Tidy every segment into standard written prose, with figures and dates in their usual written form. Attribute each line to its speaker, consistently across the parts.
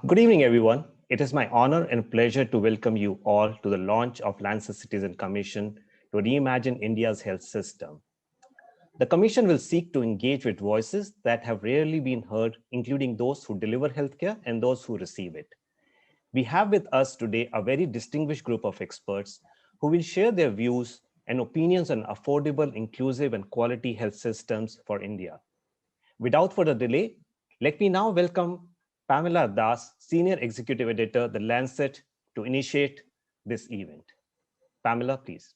Speaker 1: Good evening, everyone. It is my honor and pleasure to welcome you all to the launch of Lancet Citizens Commission to reimagine India's health system. The Commission will seek to engage with voices that have rarely been heard, including those who deliver healthcare and those who receive it. We have with us today a very distinguished group of experts who will share their views and opinions on affordable, inclusive, and quality health systems for India. Without further delay, let me now welcome Pamela Das, Senior Executive Editor, The Lancet, to initiate this event. Pamela, please.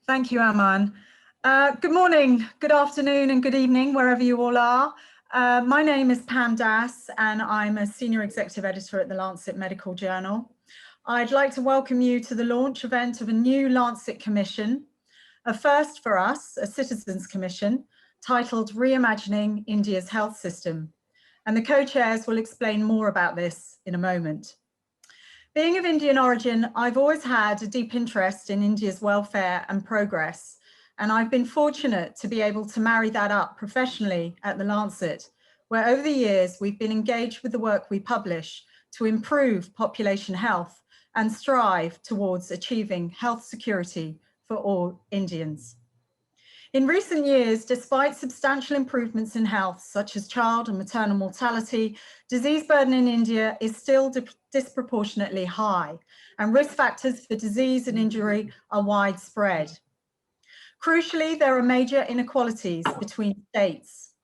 Speaker 2: Thank you, Aman. Good morning, good afternoon, and good evening, wherever you all are. My name is Pam Das, and I'm a Senior Executive Editor at the Lancet Medical Journal. I'd like to welcome you to the launch event of a new Lancet Commission, a first for us, a Citizens Commission, titled Reimagining India's Health System. And the co-chairs will explain more about this in a moment. Being of Indian origin, I've always had a deep interest in India's welfare and progress, and I've been fortunate to be able to marry that up professionally at the Lancet, where over the years we've been engaged with the work we publish to improve population health and strive towards achieving health security for all Indians. In recent years, despite substantial improvements in health, such as child and maternal mortality, disease burden in India is still disproportionately high, and risk factors for disease and injury are widespread. Crucially, there are major inequalities between states,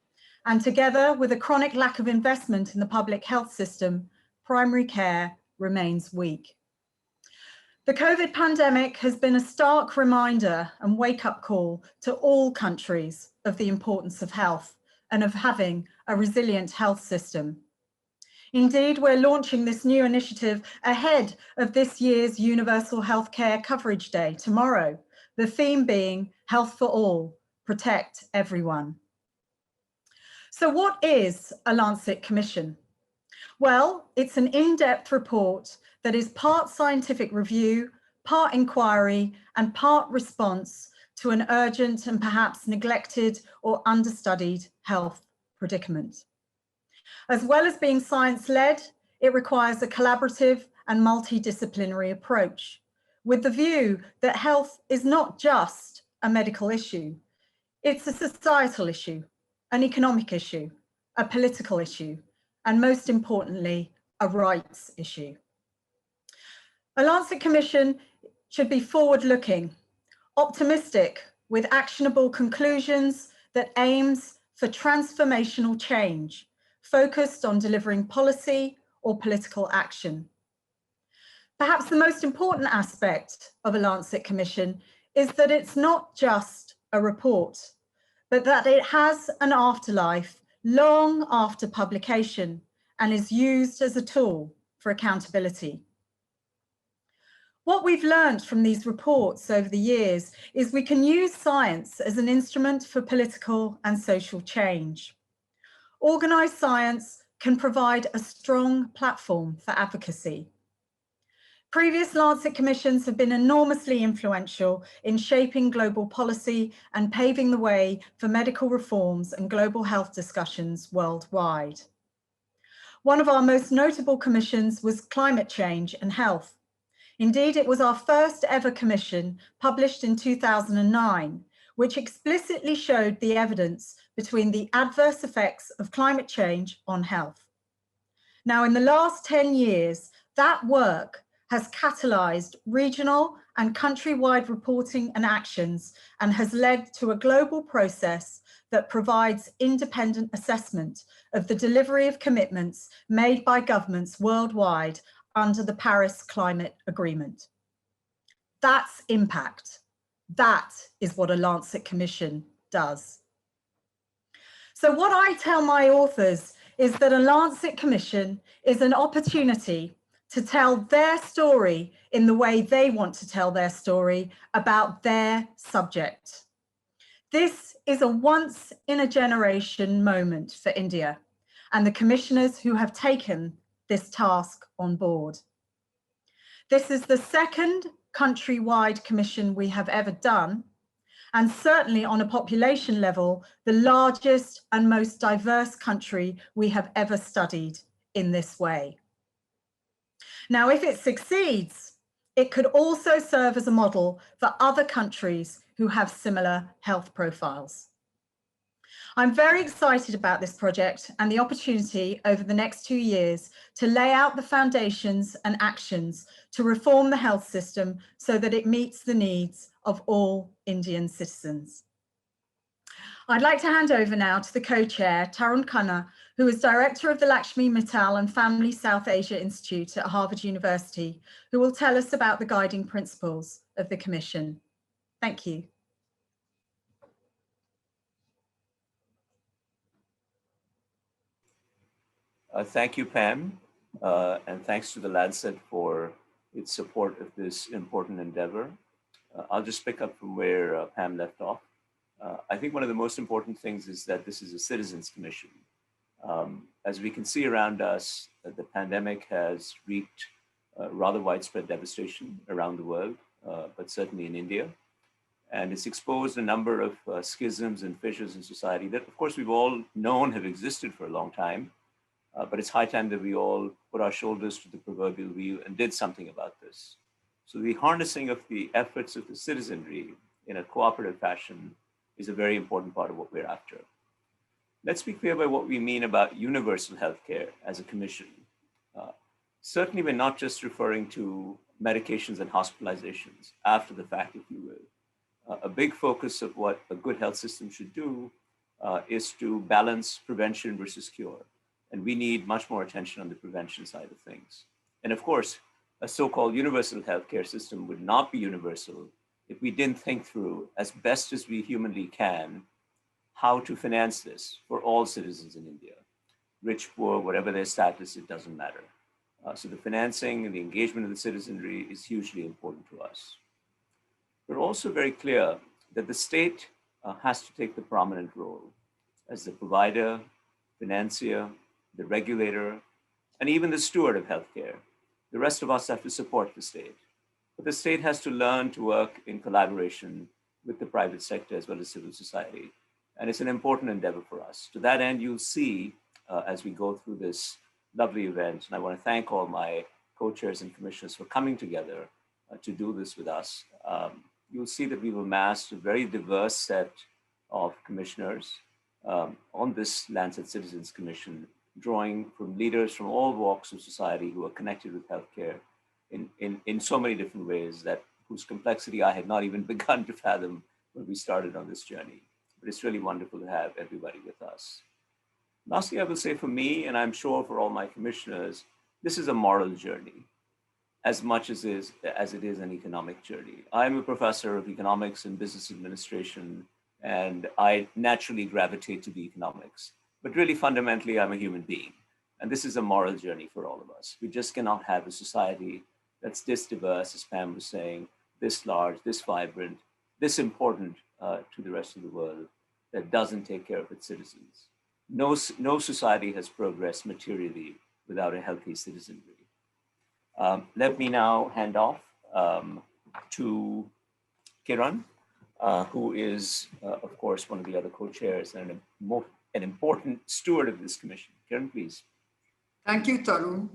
Speaker 2: and together with a chronic lack of investment in the public health system, primary care remains weak. The COVID pandemic has been a stark reminder and wake-up call to all countries of the importance of health and of having a resilient health system. Indeed, we're launching this new initiative ahead of this year's Universal Healthcare Coverage Day tomorrow, the theme being Health for All, Protect Everyone. So what is a Lancet Commission? Well, it's an in-depth report that is part scientific review, part inquiry, and part response to an urgent and perhaps neglected or understudied health predicament. As well as being science-led, it requires a collaborative and multidisciplinary approach, with the view that health is not just a medical issue, it's a societal issue, an economic issue, a political issue, and most importantly, a rights issue. A Lancet Commission should be forward-looking, optimistic, with actionable conclusions that aims for transformational change, focused on delivering policy or political action. Perhaps the most important aspect of a Lancet Commission is that it's not just a report, but that it has an afterlife long after publication and is used as a tool for accountability. What we've learned from these reports over the years is we can use science as an instrument for political and social change. Organised science can provide a strong platform for advocacy. Previous Lancet Commissions have been enormously influential in shaping global policy and paving the way for medical reforms and global health discussions worldwide. One of our most notable commissions was Climate Change and Health. Indeed, it was our first ever commission, published in 2009, which explicitly showed the evidence between the adverse effects of climate change on health. Now, in the last 10 years, that work has catalyzed regional and countrywide reporting and actions and has led to a global process that provides independent assessment of the delivery of commitments made by governments worldwide under the Paris Climate Agreement. That's impact. That is what a Lancet Commission does. So what I tell my authors is that a Lancet Commission is an opportunity to tell their story in the way they want to tell their story about their subject. This is a once in a generation moment for India and the commissioners who have taken this task on board. This is the second countrywide commission we have ever done, and certainly on a population level, the largest and most diverse country we have ever studied in this way. Now, if it succeeds, it could also serve as a model for other countries who have similar health profiles. I'm very excited about this project and the opportunity over the next 2 years to lay out the foundations and actions to reform the health system so that it meets the needs of all Indian citizens. I'd like to hand over now to the co-chair, Tarun Khanna, who is director of the Lakshmi Mittal and Family South Asia Institute at Harvard University, who will tell us about the guiding principles of the Commission. Thank you.
Speaker 3: Thank you, Pam, and thanks to the Lancet for its support of this important endeavor. I'll just pick up from where Pam left off. I think one of the most important things is that this is a Citizens Commission. As we can see around us, the pandemic has wreaked rather widespread devastation around the world, but certainly in India. And it's exposed a number of schisms and fissures in society that, of course, we've all known have existed for a long time. But it's high time that we all put our shoulders to the proverbial wheel and did something about this. So the harnessing of the efforts of the citizenry in a cooperative fashion is a very important part of what we're after. Let's be clear about what we mean about universal healthcare as a commission. Certainly, we're not just referring to medications and hospitalizations after the fact, if you will. A big focus of what a good health system should do is to balance prevention versus cure. And we need much more attention on the prevention side of things. And of course, a so-called universal healthcare system would not be universal if we didn't think through, as best as we humanly can, how to finance this for all citizens in India. Rich, poor, whatever their status, it doesn't matter. So the financing and the engagement of the citizenry is hugely important to us. We're also very clear that the state has to take the prominent role as the provider, financier, the regulator, and even the steward of healthcare. The rest of us have to support the state. But the state has to learn to work in collaboration with the private sector as well as civil society. And it's an important endeavor for us. To that end, you'll see as we go through this lovely event, and I want to thank all my co-chairs and commissioners for coming together to do this with us. You'll see that we've amassed a very diverse set of commissioners on this Lancet Citizens Commission, drawing from leaders from all walks of society who are connected with healthcare in so many different ways that whose complexity I had not even begun to fathom when we started on this journey. But it's really wonderful to have everybody with us. Lastly, I will say for me, and I'm sure for all my commissioners, this is a moral journey as much as it is an economic journey. I'm a professor of economics and business administration, and I naturally gravitate to the economics. But really, fundamentally, I'm a human being. And this is a moral journey for all of us. We just cannot have a society that's this diverse, as Pam was saying, this large, this vibrant, this important to the rest of the world, that doesn't take care of its citizens. No society has progressed materially without a healthy citizenry. Let me now hand off to Kiran, who is, of course, one of the other co-chairs and an important steward of this commission. Kiran, please.
Speaker 4: Thank you, Tarun.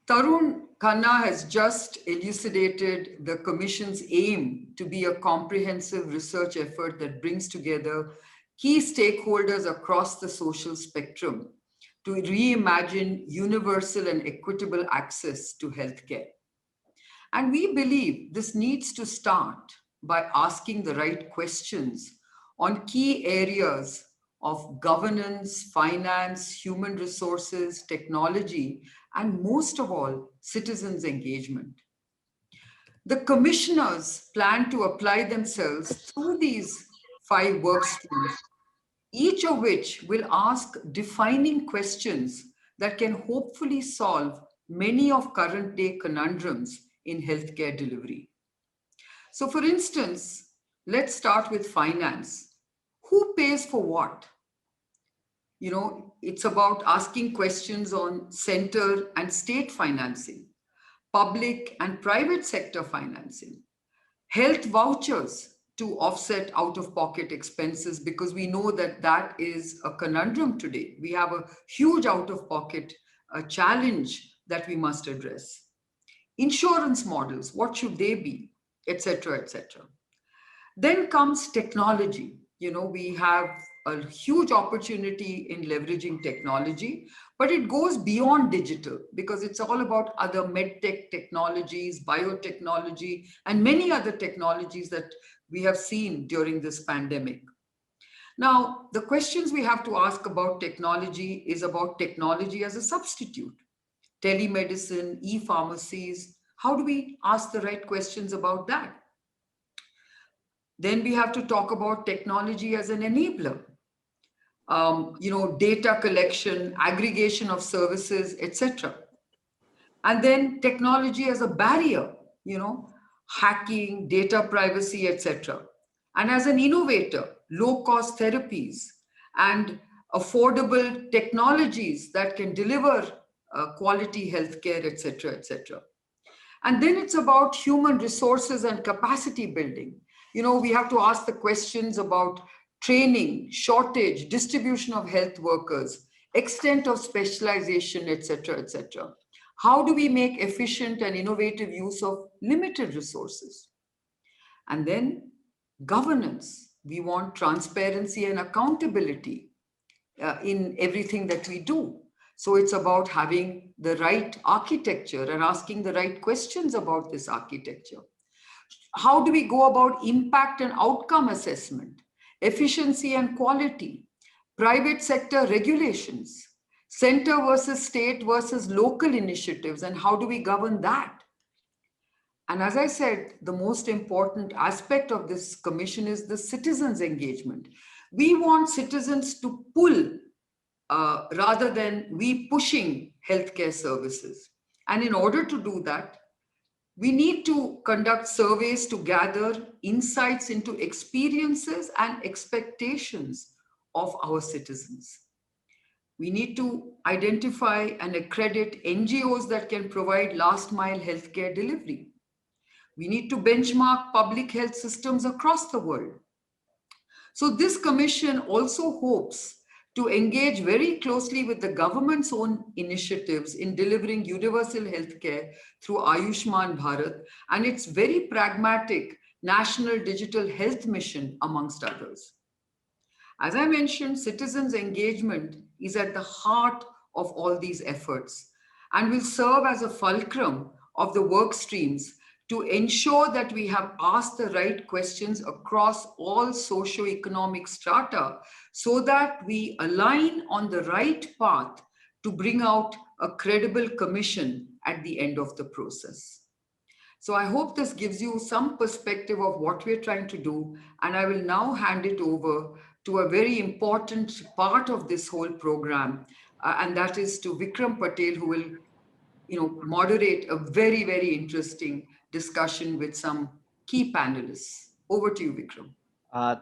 Speaker 4: Tarun Khanna has just elucidated the Commission's aim to be a comprehensive research effort that brings together key stakeholders across the social spectrum to reimagine universal and equitable access to healthcare. And we believe this needs to start by asking the right questions on key areas of governance, finance, human resources, technology, and most of all, citizens' engagement. The commissioners plan to apply themselves through these 5 work streams, each of which will ask defining questions that can hopefully solve many of current day conundrums in healthcare delivery. So for instance, let's start with finance. Who pays for what? You know, it's about asking questions on center and state financing, public and private sector financing, health vouchers, to offset out-of-pocket expenses, because we know that that is a conundrum today. We have a huge out-of-pocket challenge that we must address. Insurance models, what should they be, etc., etc. Then comes technology. You know, we have a huge opportunity in leveraging technology, but it goes beyond digital because it's all about other medtech technologies, biotechnology, and many other technologies that we have seen during this pandemic. Now, the questions we have to ask about technology is about technology as a substitute. Telemedicine, e-pharmacies, how do we ask the right questions about that? Then we have to talk about technology as an enabler. You know, data collection, aggregation of services, etc. And then technology as a barrier, you know, hacking, data privacy, etc. And as an innovator, low-cost therapies and affordable technologies that can deliver quality healthcare, etc., etc. And then it's about human resources and capacity building. You know, we have to ask the questions about training, shortage, distribution of health workers, extent of specialization, etc., etc. How do we make efficient and innovative use of limited resources? And then governance. We want transparency and accountability in everything that we do. So it's about having the right architecture and asking the right questions about this architecture. How do we go about impact and outcome assessment, efficiency and quality, private sector regulations, center versus state versus local initiatives, and how do we govern that? And as I said, the most important aspect of this commission is the citizens' engagement. We want citizens to pull rather than we pushing healthcare services. And in order to do that, we need to conduct surveys to gather insights into experiences and expectations of our citizens. We need to identify and accredit NGOs that can provide last mile healthcare delivery. We need to benchmark public health systems across the world. So this commission also hopes to engage very closely with the government's own initiatives in delivering universal healthcare through Ayushman Bharat and its very pragmatic National Digital Health Mission, amongst others. As I mentioned, citizens' engagement is at the heart of all these efforts and will serve as a fulcrum of the work streams to ensure that we have asked the right questions across all socio-economic strata so that we align on the right path to bring out a credible commission at the end of the process. So I hope this gives you some perspective of what we're trying to do, and I will now hand it over to a very important part of this whole program, and that is to Vikram Patel, who will moderate a very, very interesting discussion with some key panelists. Over to you, Vikram.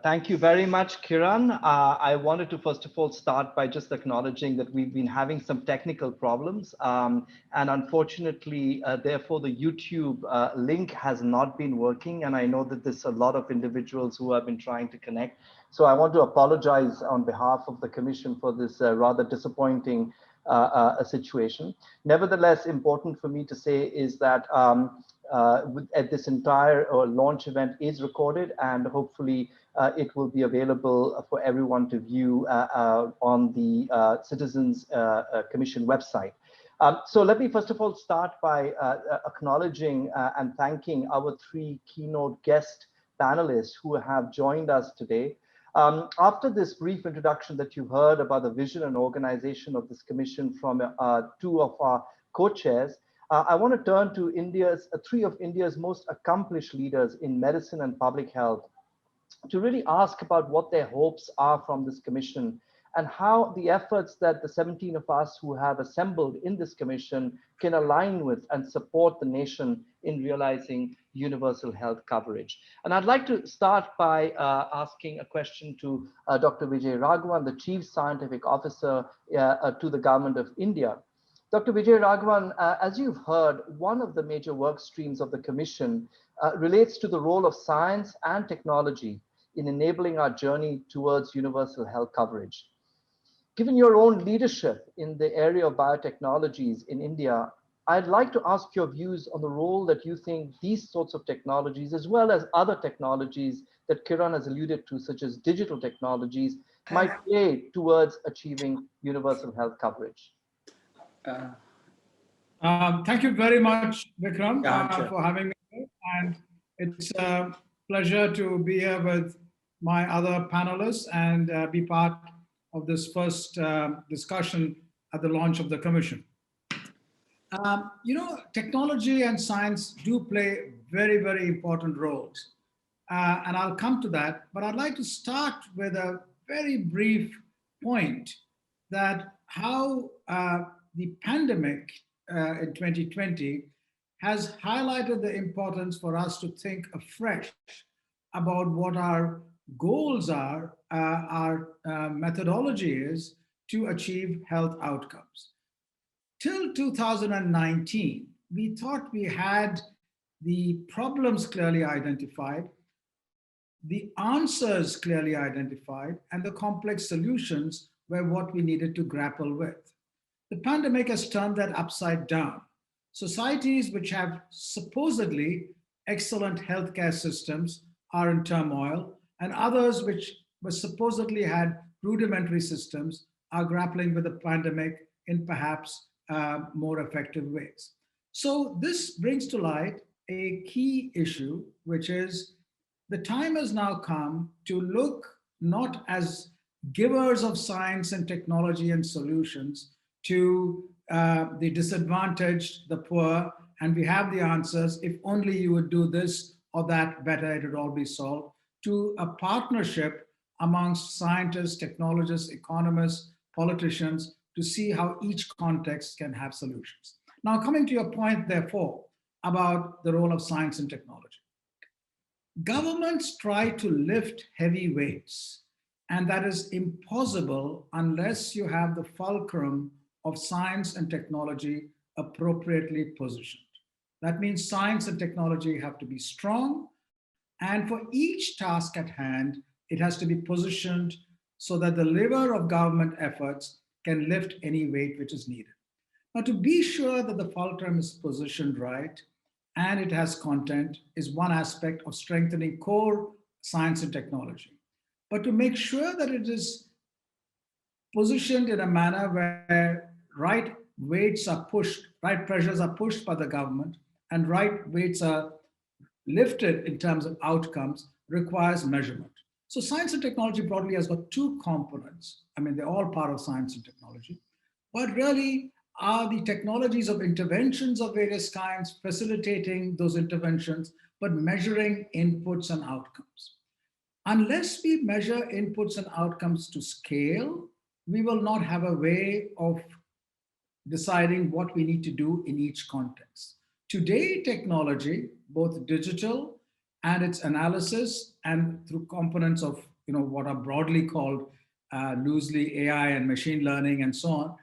Speaker 5: Thank you very much, Kiran. I wanted to first of all start by just acknowledging that we've been having some technical problems, and unfortunately, therefore, the YouTube link has not been working, and I know that there's a lot of individuals who have been trying to connect. So I want to apologize on behalf of the Commission for this rather disappointing situation. Nevertheless, important for me to say is that at this entire launch event is recorded, and hopefully it will be available for everyone to view on the Citizens Commission website. So let me first of all start by acknowledging and thanking our three keynote guest panelists who have joined us today. After this brief introduction that you heard about the vision and organization of this commission from two of our co-chairs, I want to turn to three of India's most accomplished leaders in medicine and public health to really ask about what their hopes are from this commission and how the efforts that the 17 of us who have assembled in this commission can align with and support the nation in realizing universal health coverage. And I'd like to start by asking a question to Dr. Vijay Raghavan, the Chief Scientific Officer to the Government of India. Dr. Vijay Raghavan, as you've heard, one of the major work streams of the Commission relates to the role of science and technology in enabling our journey towards universal health coverage. Given your own leadership in the area of biotechnologies in India, I'd like to ask your views on the role that you think these sorts of technologies, as well as other technologies that Kiran has alluded to, such as digital technologies, might play towards achieving universal health coverage.
Speaker 6: Thank you very much, Vikram, for having me here. And it's a pleasure to be here with my other panelists and be part of this first discussion at the launch of the Commission. You know, technology and science do play very, very important roles. And I'll come to that, but I'd like to start with a very brief point that how the pandemic in 2020 has highlighted the importance for us to think afresh about what our goals are, our methodology is to achieve health outcomes. Till 2019, we thought we had the problems clearly identified, the answers clearly identified, and the complex solutions were what we needed to grapple with. The pandemic has turned that upside down. Societies which have supposedly excellent healthcare systems are in turmoil, and others which supposedly had rudimentary systems are grappling with the pandemic in perhaps more effective ways. So this brings to light a key issue, which is the time has now come to look not as givers of science and technology and solutions to the disadvantaged, the poor, and we have the answers. If only you would do this or that better, it would all be solved, to a partnership amongst scientists, technologists, economists, politicians, to see how each context can have solutions. Now, coming to your point, therefore, about the role of science and technology. Governments try to lift heavy weights, and that is impossible unless you have the fulcrum of science and technology appropriately positioned. That means science and technology have to be strong, and for each task at hand, it has to be positioned so that the lever of government efforts can lift any weight which is needed. Now, to be sure that the fulcrum is positioned right and it has content is one aspect of strengthening core science and technology. But to make sure that it is positioned in a manner where right weights are pushed, right pressures are pushed by the government, and right weights are lifted in terms of outcomes requires measurement. So science and technology broadly has got two components. I mean, they're all part of science and technology, but really are the technologies of interventions of various kinds, facilitating those interventions, but measuring inputs and outcomes. Unless we measure inputs and outcomes to scale, we will not have a way of deciding what we need to do in each context. Today, technology, both digital and its analysis and through components of what are broadly called loosely AI and machine learning and so on,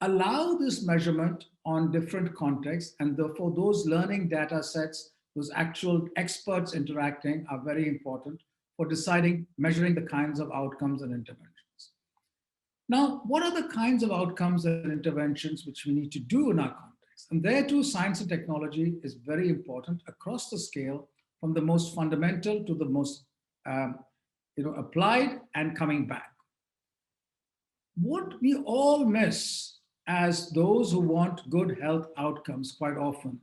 Speaker 6: allow this measurement on different contexts, and therefore those learning data sets, those actual experts interacting are very important for deciding, measuring the kinds of outcomes and interventions. Now, what are the kinds of outcomes and interventions which we need to do in our context? And there too, science and technology is very important across the scale, from the most fundamental to the most applied and coming back. What we all miss as those who want good health outcomes quite often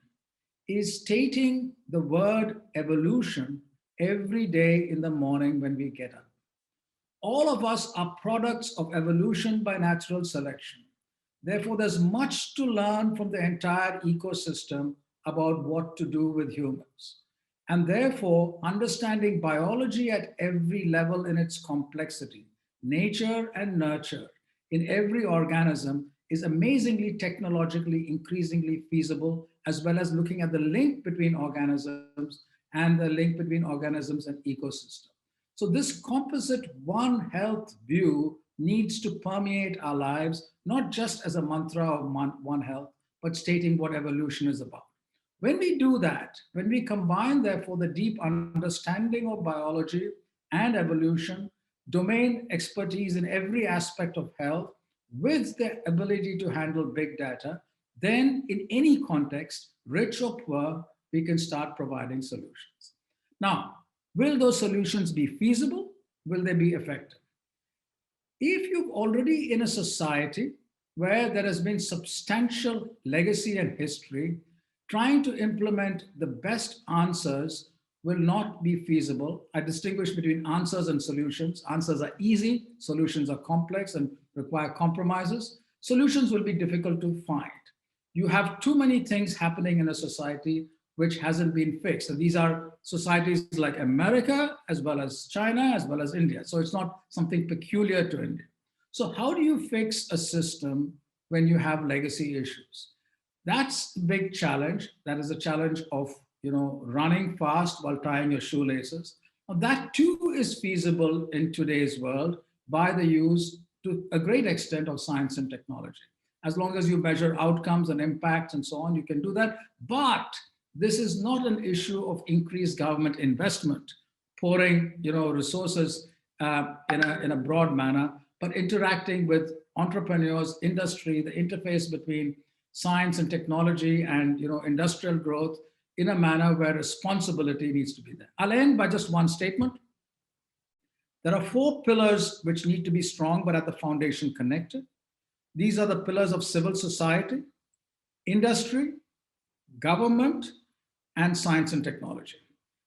Speaker 6: is stating the word evolution every day in the morning when we get up. All of us are products of evolution by natural selection. Therefore, there's much to learn from the entire ecosystem about what to do with humans. And therefore, understanding biology at every level in its complexity, nature and nurture in every organism is amazingly technologically increasingly feasible, as well as looking at the link between organisms and the link between organisms and ecosystem. So this composite One Health view needs to permeate our lives, not just as a mantra of One Health, but stating what evolution is about. When we do that, when we combine, therefore, the deep understanding of biology and evolution, domain expertise in every aspect of health, with the ability to handle big data, then in any context, rich or poor, we can start providing solutions. Now, will those solutions be feasible? Will they be effective? If you're already in a society where there has been substantial legacy and history, trying to implement the best answers will not be feasible. I distinguish between answers and solutions. Answers are easy, solutions are complex and require compromises. Solutions will be difficult to find. You have too many things happening in a society which hasn't been fixed. And these are societies like America, as well as China, as well as India. So it's not something peculiar to India. So how do you fix a system when you have legacy issues? That's the big challenge. That is a challenge of running fast while tying your shoelaces. Now, that too is feasible in today's world by the use to a great extent of science and technology. As long as you measure outcomes and impacts and so on, you can do that. But this is not an issue of increased government investment, pouring resources in a broad manner, but interacting with entrepreneurs, industry, the interface between science and technology and industrial growth in a manner where responsibility needs to be there. I'll end by just one statement. There are 4 pillars which need to be strong, but at the foundation connected. These are the pillars of civil society, industry, government, and science and technology.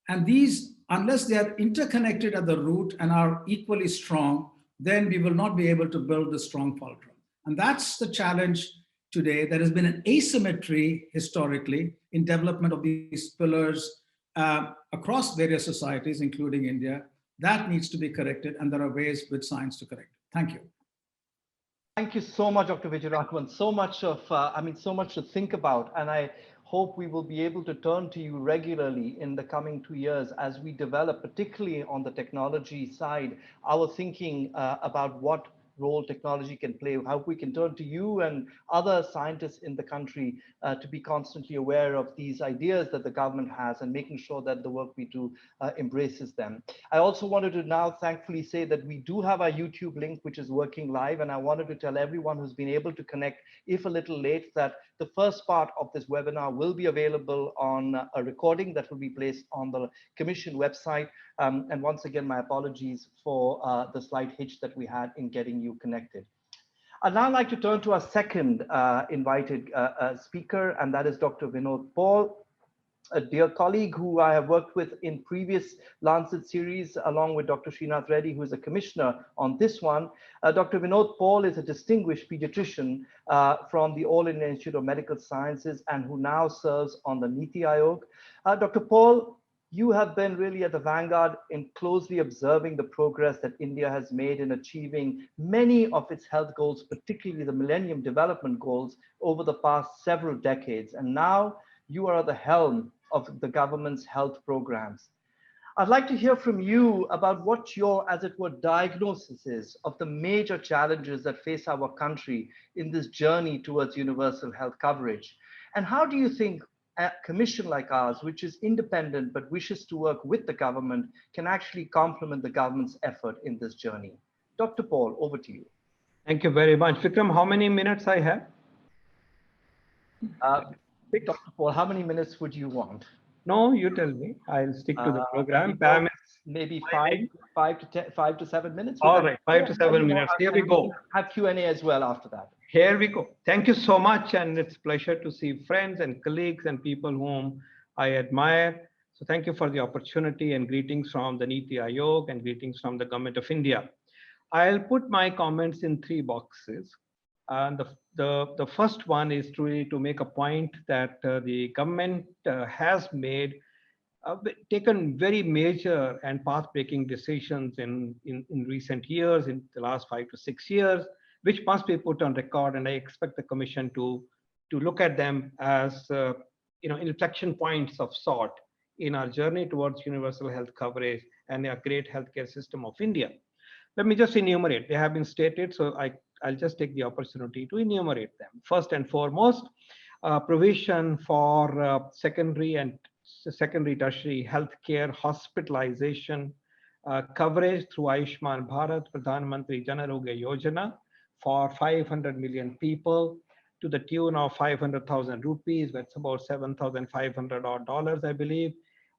Speaker 6: And these, unless they are interconnected at the root and are equally strong, then we will not be able to build the strong fulcrum. And that's the challenge today. There has been an asymmetry historically in development of these pillars across various societies, including India. That needs to be corrected, and there are ways with science to correct it. Thank you.
Speaker 5: Thank you so much, Dr. Vijayaraghavan. So much so much to think about. And I hope we will be able to turn to you regularly in the coming 2 years as we develop, particularly on the technology side, our thinking about what role technology can play, how we can turn to you and other scientists in the country to be constantly aware of these ideas that the government has and making sure that the work we do embraces them. I also wanted to now thankfully say that we do have our YouTube link, which is working live. And I wanted to tell everyone who's been able to connect, if a little late, that the first part of this webinar will be available on a recording that will be placed on the Commission website. And once again, my apologies for the slight hitch that we had in getting you connected. I'd now like to turn to our second invited speaker, and that is Dr. Vinod Paul, a dear colleague who I have worked with in previous Lancet series, along with Dr. Srinath Reddy, who is a commissioner on this one. Dr. Vinod Paul is a distinguished pediatrician from the All India Institute of Medical Sciences and who now serves on the Niti Aayog. Dr. Paul, you have been really at the vanguard in closely observing the progress that India has made in achieving many of its health goals, particularly the Millennium Development Goals, over the past several decades. And now you are at the helm of the government's health programs. I'd like to hear from you about what your, as it were, diagnosis is of the major challenges that face our country in this journey towards universal health coverage. And how do you think a commission like ours, which is independent but wishes to work with the government, can actually complement the government's effort in this journey? Dr. Paul, over to you.
Speaker 7: Thank you very much. Vikram, how many minutes I have?
Speaker 5: Dr. Paul, how many minutes would you want?
Speaker 7: No, you tell me. I'll stick to the program. Pam,
Speaker 5: maybe 5 to 7 minutes.
Speaker 7: All right, 5 to 7 minutes. Here we go.
Speaker 5: Have Q&A as well after that.
Speaker 7: Here we go. Thank you so much. And it's a pleasure to see friends and colleagues and people whom I admire. So thank you for the opportunity, and greetings from the Niti Aayog and greetings from the Government of India. I'll put my comments in 3 boxes. And the first one is truly to make a point that the government has taken very major and path-breaking decisions in recent years, in the last 5 to 6 years, which must be put on record. And I expect the Commission to look at them as inflection points of sort in our journey towards universal health coverage and a great healthcare system of India. Let me just enumerate. They have been stated, so I'll just take the opportunity to enumerate them. First and foremost, provision for secondary tertiary healthcare hospitalization coverage through Ayushman Bharat Pradhan Mantri Jan Arogya Yojana for 500 million people to the tune of 500,000 rupees. That's about $7,500 odd, I believe,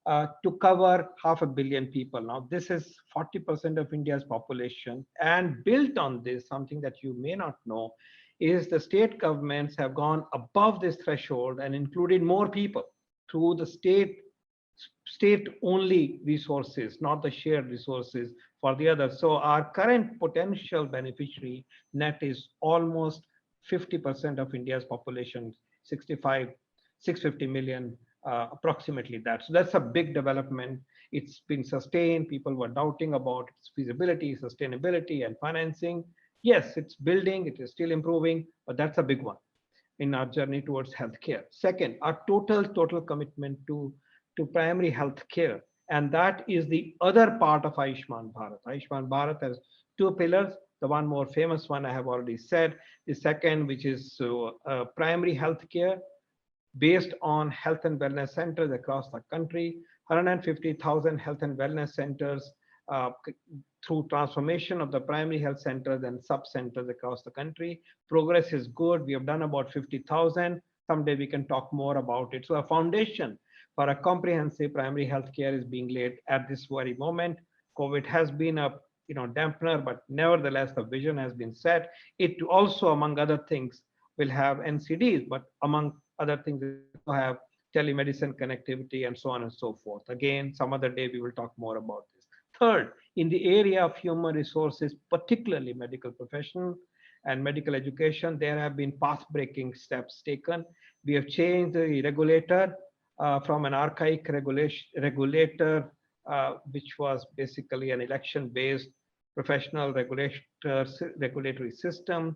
Speaker 7: to cover 500 million people. Now, this is 40% of India's population, and built on this, something that you may not know, is the state governments have gone above this threshold and included more people through the state-only resources, not the shared resources for the others. So our current potential beneficiary net is almost 50% of India's population, 650 million, approximately that. So that's a big development. It's been sustained. People were doubting about its feasibility, sustainability, and financing. Yes, it's building, it is still improving, but that's a big one in our journey towards healthcare. Second, our total commitment to primary healthcare. And that is the other part of Ayushman Bharat. Ayushman Bharat has two pillars. The one more famous one I have already said. The second, which is primary healthcare based on health and wellness centers across the country, 150,000 health and wellness centers through transformation of the primary health centers and sub-centers across the country. Progress is good. We have done about 50,000. Someday we can talk more about it. So a foundation for a comprehensive primary health care is being laid at this very moment. COVID has been a dampener, but nevertheless, the vision has been set. It also, among other things, will have NCDs, but among other things, it will have telemedicine connectivity and so on and so forth. Again, some other day we will talk more about this. Third, in the area of human resources, particularly medical profession and medical education, there have been path-breaking steps taken. We have changed the regulator from an archaic regulator, which was basically an election-based professional regulatory system,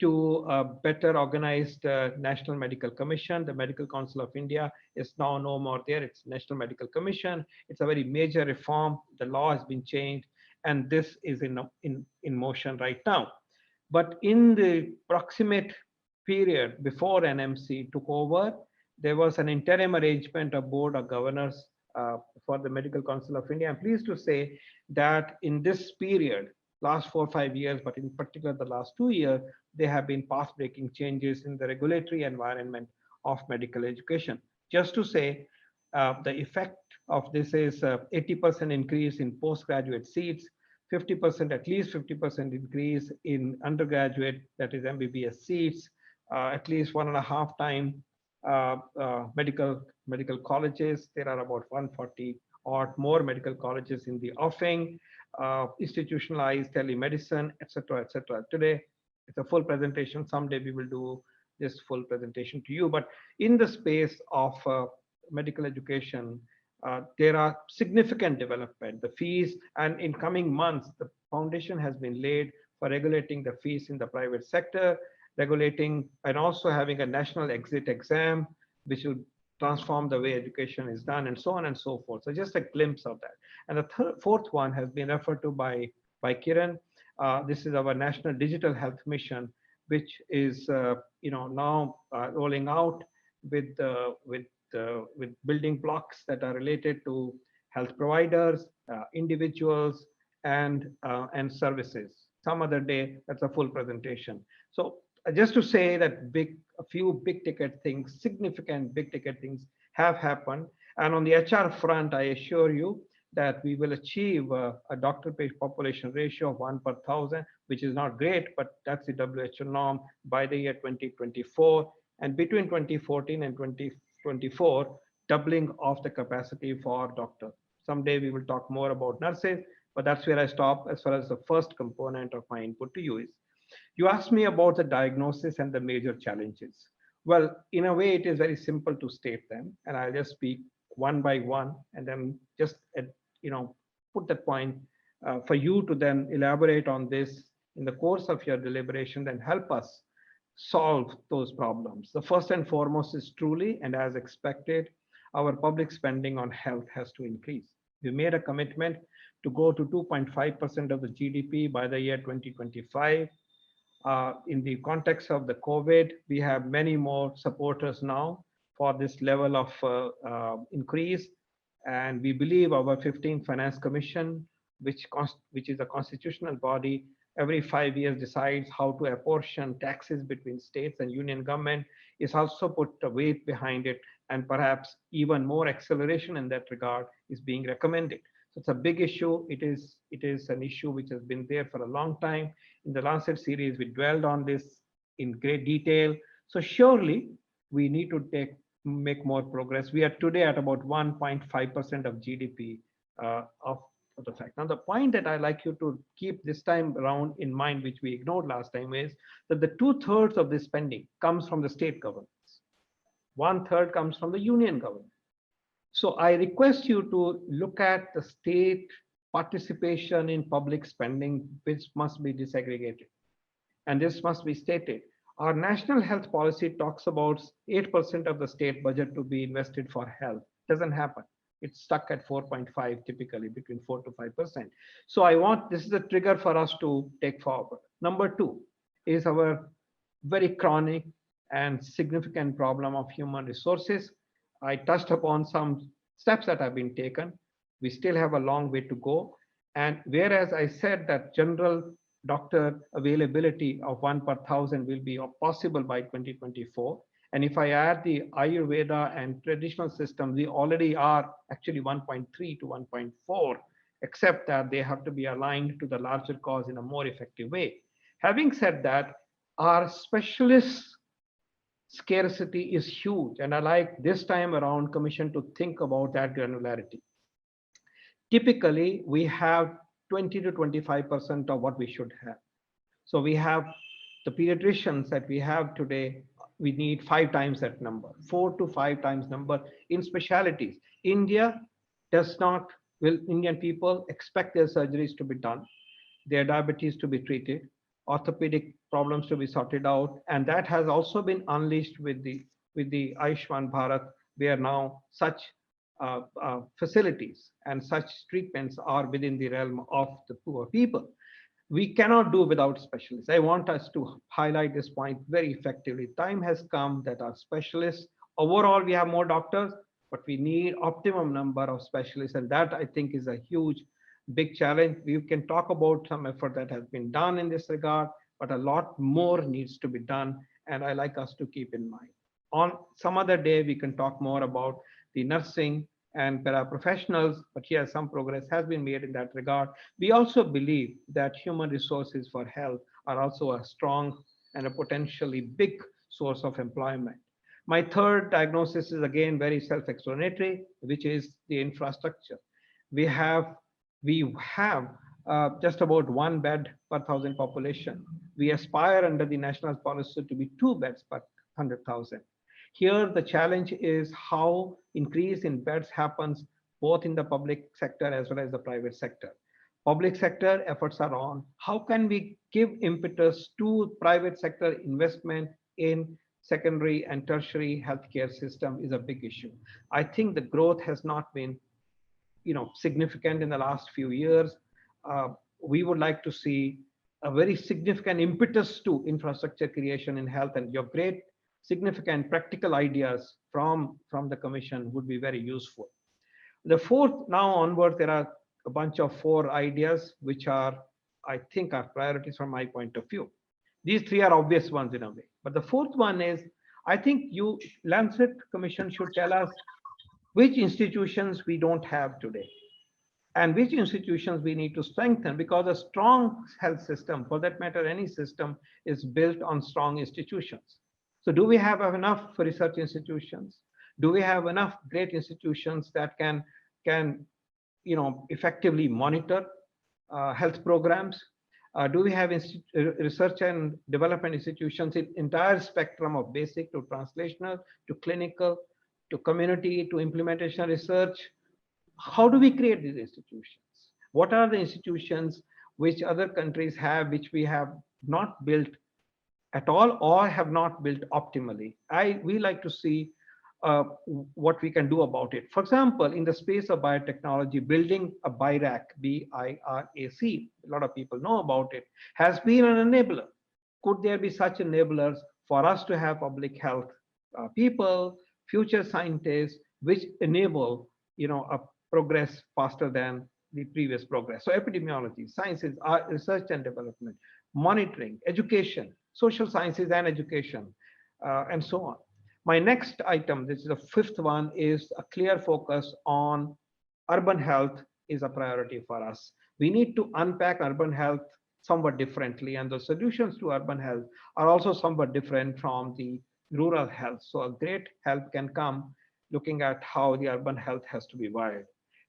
Speaker 7: to a better organized National Medical Commission. The Medical Council of India is now no more there. It's National Medical Commission. It's a very major reform. The law has been changed, and this is in motion right now. But in the proximate period before NMC took over, there was an interim arrangement of Board of Governors for the Medical Council of India. I'm pleased to say that in this period, last 4 or 5 years, but in particular the last 2 years, there have been path-breaking changes in the regulatory environment of medical education. Just to say, the effect of this is 80% increase in postgraduate seats, 50%, at least 50% increase in undergraduate, that is MBBS seats, at least 1.5 times medical colleges. There are about 140 or more medical colleges in the offing, institutionalized telemedicine, etc., etc. Today, it's a full presentation. Someday we will do this full presentation to you. But in the space of medical education, there are significant development. The fees, and in coming months, the foundation has been laid for regulating the fees in the private sector, regulating and also having a national exit exam, which will transform the way education is done, and so on and so forth. So just a glimpse of that. And the fourth one has been referred to by Kiran. This is our National Digital Health Mission, which is now rolling out with building blocks that are related to health providers, individuals, and services. Some other day, that's a full presentation. So just to say that a few big ticket things, significant big ticket things have happened. And on the HR front, I assure you that we will achieve a doctor-patient population ratio of 1 per 1,000, which is not great, but that's the WHO norm by the year 2024. And between 2014 and 2024, doubling of the capacity for doctors. Someday we will talk more about nurses, but that's where I stop as far as the first component of my input to you is. You asked me about the diagnosis and the major challenges. Well, in a way, it is very simple to state them, and I'll just speak one by one, and then just put that point for you to then elaborate on this in the course of your deliberation, and help us solve those problems. The first and foremost is truly, and as expected, our public spending on health has to increase. We made a commitment to go to 2.5% of the GDP by the year 2025. In the context of the COVID, we have many more supporters now for this level of increase. And we believe our 15th Finance Commission, which is a constitutional body, every 5 years decides how to apportion taxes between states and union government, is also put a weight behind it, and perhaps even more acceleration in that regard is being recommended. So it's a big issue. It is an issue which has been there for a long time. In the Lancet series, we dwelled on this in great detail. So surely we need to make more progress. We are today at about 1.5% of GDP of the fact. Now, the point that I like you to keep this time around in mind, which we ignored last time, is that the 2/3 of this spending comes from the state governments. 1/3 comes from the union government. So I request you to look at the state participation in public spending, which must be disaggregated. And this must be stated. Our national health policy talks about 8% of the state budget to be invested for health. Doesn't happen. It's stuck at 4.5, typically between 4 to 5%. So this is a trigger for us to take forward. Number 2 is our very chronic and significant problem of human resources. I touched upon some steps that have been taken. We still have a long way to go. And whereas I said that general doctor availability of 1 per 1,000 will be possible by 2024. And if I add the Ayurveda and traditional systems, we already are actually 1.3 to 1.4, except that they have to be aligned to the larger cause in a more effective way. Having said that, our specialist scarcity is huge. And I like this time around Commission to think about that granularity. Typically, we have 20 to 25% of what we should have. So we have the pediatricians that we have today, we need 5 times that number, 4 to 5 times number in specialties. Indian people expect their surgeries to be done, their diabetes to be treated, orthopedic problems to be sorted out. And that has also been unleashed with the Ayushman Bharat, where now such facilities and such treatments are within the realm of the poor people. We cannot do without specialists. I want us to highlight this point very effectively. Time has come that our specialists, overall we have more doctors, but we need optimum number of specialists. And that I think is a huge, big challenge. We can talk about some effort that has been done in this regard, but a lot more needs to be done. And I like us to keep in mind. On some other day, we can talk more about the nursing and paraprofessionals, but here some progress has been made in that regard. We also believe that human resources for health are also a strong and a potentially big source of employment. My third diagnosis is again very self-explanatory, which is the infrastructure. We have just about 1 bed per 1,000 population. We aspire under the national policy to be 2 beds per 100,000. Here, the challenge is how increase in beds happens both in the public sector as well as the private sector. Public sector efforts are on. How can we give impetus to private sector investment in secondary and tertiary healthcare system is a big issue. I think the growth has not been significant in the last few years. We would like to see a very significant impetus to infrastructure creation in health, and your great significant practical ideas from the Commission would be very useful. The fourth, now onward, there are a bunch of 4 ideas, which are, I think, are priorities from my point of view. These 3 are obvious ones in a way. But the fourth one is, I think Lancet Commission should tell us which institutions we don't have today and which institutions we need to strengthen, because a strong health system, for that matter, any system, is built on strong institutions. So do we have enough research institutions? Do we have enough great institutions that can effectively monitor health programs? Do we have research and development institutions in entire spectrum of basic to translational to clinical to community to implementation research? How do we create these institutions? What are the institutions which other countries have, which we have not built at all or have not built optimally? We like to see what we can do about it. For example, in the space of biotechnology, building a BIRAC, B-I-R-A-C, a lot of people know about it, has been an enabler. Could there be such enablers for us to have public health people, future scientists, which enable, a progress faster than the previous progress? So epidemiology, sciences, art, research and development, monitoring, education, social sciences and education, and so on. My next item, this is the fifth one, is a clear focus on urban health is a priority for us. We need to unpack urban health somewhat differently, and the solutions to urban health are also somewhat different from the rural health. So a great help can come looking at how the urban health has to be wired.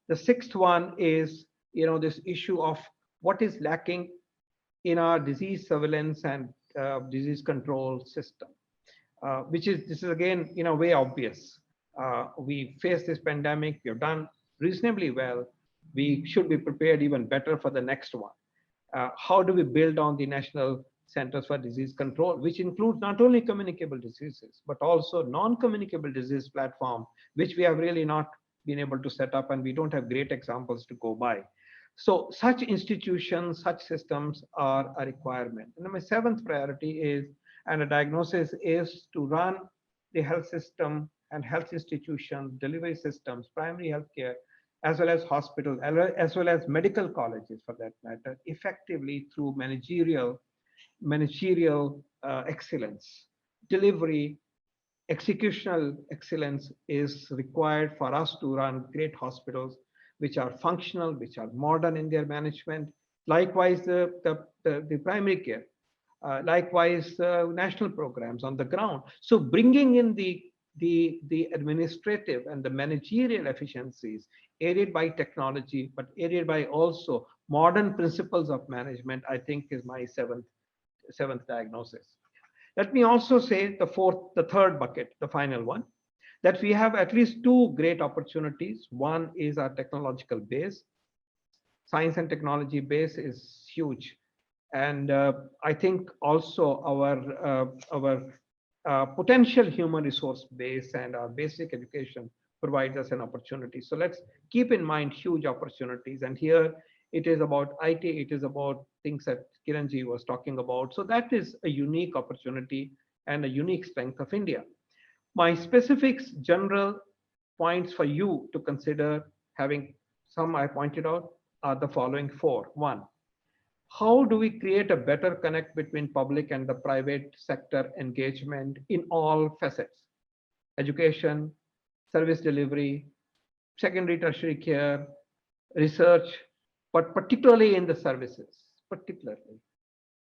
Speaker 7: The sixth one is, this issue of what is lacking in our disease surveillance and disease control system. This is again, way obvious. We face this pandemic, we have done reasonably well. We should be prepared even better for the next one. How do we build on the National Centers for Disease Control, which includes not only communicable diseases, but also non-communicable disease platform, which we have really not been able to set up, and we don't have great examples to go by. So such institutions, such systems are a requirement. And then my seventh priority is, and a diagnosis is to run the health system and health institutions, delivery systems, primary healthcare, as well as hospitals, as well as medical colleges for that matter, effectively through managerial excellence. Delivery, executional excellence is required for us to run great hospitals, which are functional, which are modern in their management. Likewise, the primary care. Likewise, national programs on the ground. So bringing in the administrative and the managerial efficiencies aided by technology, but aided by also modern principles of management, I think is my seventh diagnosis. Let me also say the third bucket, the final one, that we have at least two great opportunities. One is our technological base. Science and technology base is huge. And I think also our potential human resource base and our basic education provides us an opportunity. So let's keep in mind huge opportunities. And here it is about IT, it is about things that Kiranji was talking about. So that is a unique opportunity and a unique strength of India. My specifics, general points for you to consider, having some I pointed out, are the following four. One, how do we create a better connect between public and the private sector engagement in all facets? Education, service delivery, secondary tertiary care, research, but particularly in the services, particularly.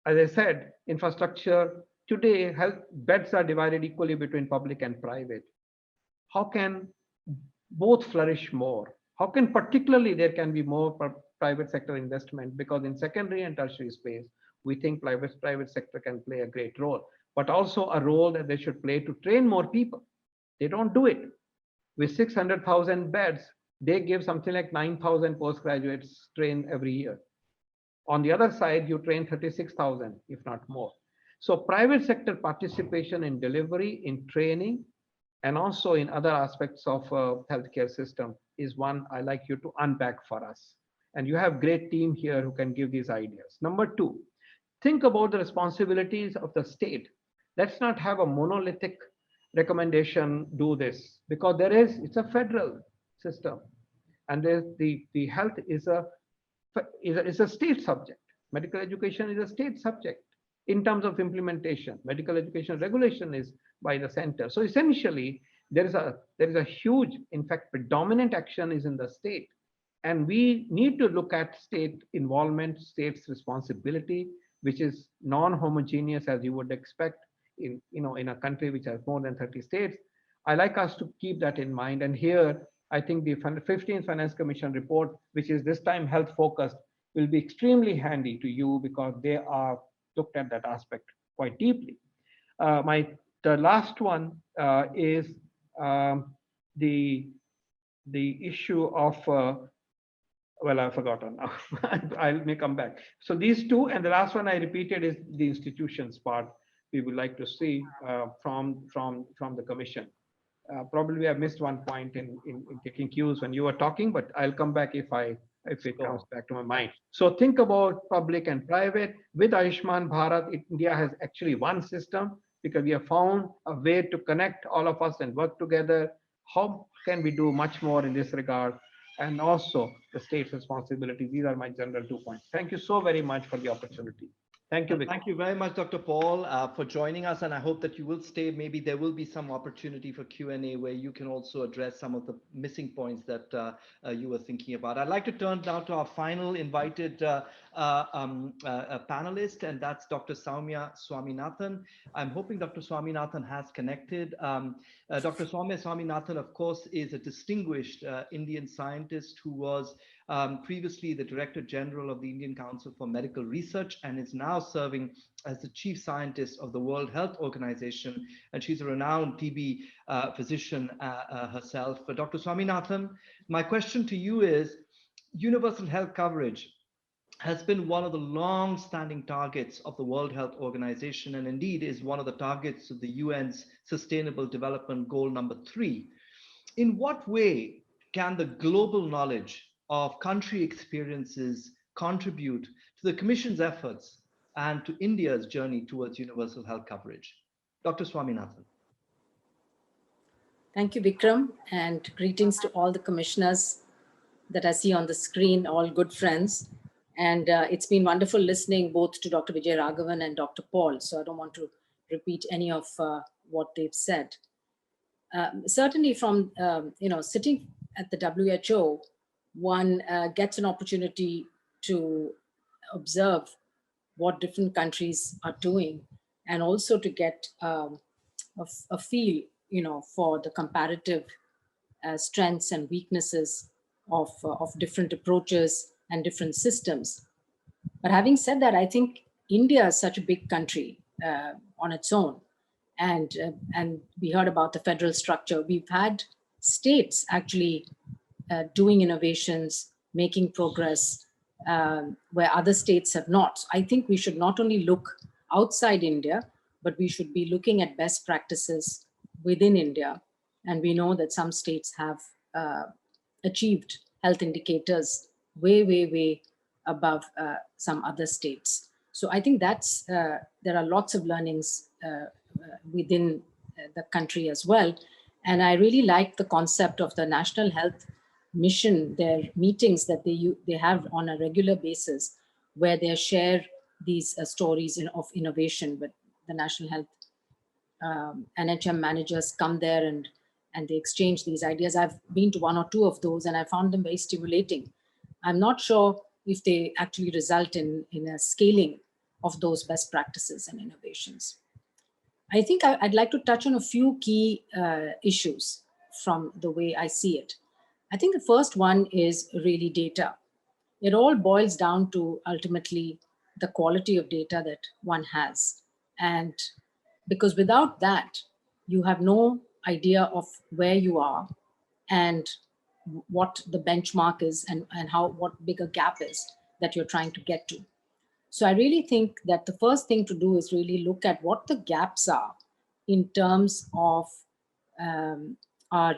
Speaker 7: As I said, infrastructure, today health beds are divided equally between public and private. How can both flourish more? How can particularly there can be more private sector investment? Because in secondary and tertiary space, we think private sector can play a great role, but also a role that they should play to train more people. They don't do it. With 600,000 beds, they give something like 9,000 postgraduates trained every year. On the other side, you train 36,000, if not more. So private sector participation in delivery, in training, and also in other aspects of healthcare system is one I like you to unpack for us. And you have great team here who can give these ideas. Number two, think about the responsibilities of the state. Let's not have a monolithic recommendation, do this, because it's a federal system. And the health is a state subject. Medical education is a state subject in terms of implementation. Medical education regulation is by the center. So essentially, there is a huge, in fact, predominant action is in the state. And we need to look at state involvement, state's responsibility, which is non-homogeneous as you would expect in a country which has more than 30 states. I like us to keep that in mind. And here, I think the 15th Finance Commission report, which is this time health focused, will be extremely handy to you because they are looked at that aspect quite deeply. The last one is the issue of, well, I've forgotten now. I may come back. So these two, and the last one I repeated is the institutions part we would like to see from the commission. Probably I missed one point in taking cues when you were talking, but I'll come back if it comes back to my mind. So think about public and private. With Ayushman Bharat, India has actually one system because we have found a way to connect all of us and work together. How can we do much more in this regard? And also the state's responsibility. These are my general 2 points. Thank you so very much for the opportunity. Thank you.
Speaker 5: Thank you very much, Dr. Paul, for joining us. And I hope that you will stay. Maybe there will be some opportunity for Q&A where you can also address some of the missing points that you were thinking about. I'd like to turn now to our final invited panelist, and that's Dr. Samia Swaminathan. I'm hoping Dr. Swaminathan has connected. Dr. Samia Swaminathan, of course, is a distinguished Indian scientist who was previously the Director General of the Indian Council for Medical Research and is now serving as the Chief Scientist of the World Health Organization. And she's a renowned TB physician herself. But Dr. Swaminathan, my question to you is, universal health coverage has been one of the long-standing targets of the World Health Organization, and indeed is one of the targets of the UN's Sustainable Development Goal number 3. In what way can the global knowledge of country experiences contribute to the Commission's efforts and to India's journey towards universal health coverage? Dr. Swaminathan.
Speaker 8: Thank you, Vikram, and greetings to all the commissioners that I see on the screen, all good friends. And it's been wonderful listening both to Dr. Vijay Raghavan and Dr. Paul, so I don't want to repeat any of what they've said. Certainly from, sitting at the WHO, one gets an opportunity to observe what different countries are doing, and also to get a feel, for the comparative strengths and weaknesses of different approaches and different systems. But having said that, I think India is such a big country on its own, and we heard about the federal structure. We've had states actually doing innovations, making progress where other states have not. I think we should not only look outside India, but we should be looking at best practices within India. And we know that some states have achieved health indicators way above some other states. So I think that's there are lots of learnings within the country as well. And I really like the concept of the National Health Mission, their meetings that they have on a regular basis, where they share these stories of innovation with the National Health NHM managers come there and they exchange these ideas. I've been to 1 or 2 of those and I found them very stimulating. I'm not sure if they actually result in a scaling of those best practices and innovations. I think I'd like to touch on a few key issues from the way I see it. I think the first one is really data. It all boils down to ultimately the quality of data that one has. And because without that, you have no idea of where you are and what the benchmark is and what bigger gap is that you're trying to get to. So I really think that the first thing to do is really look at what the gaps are in terms of our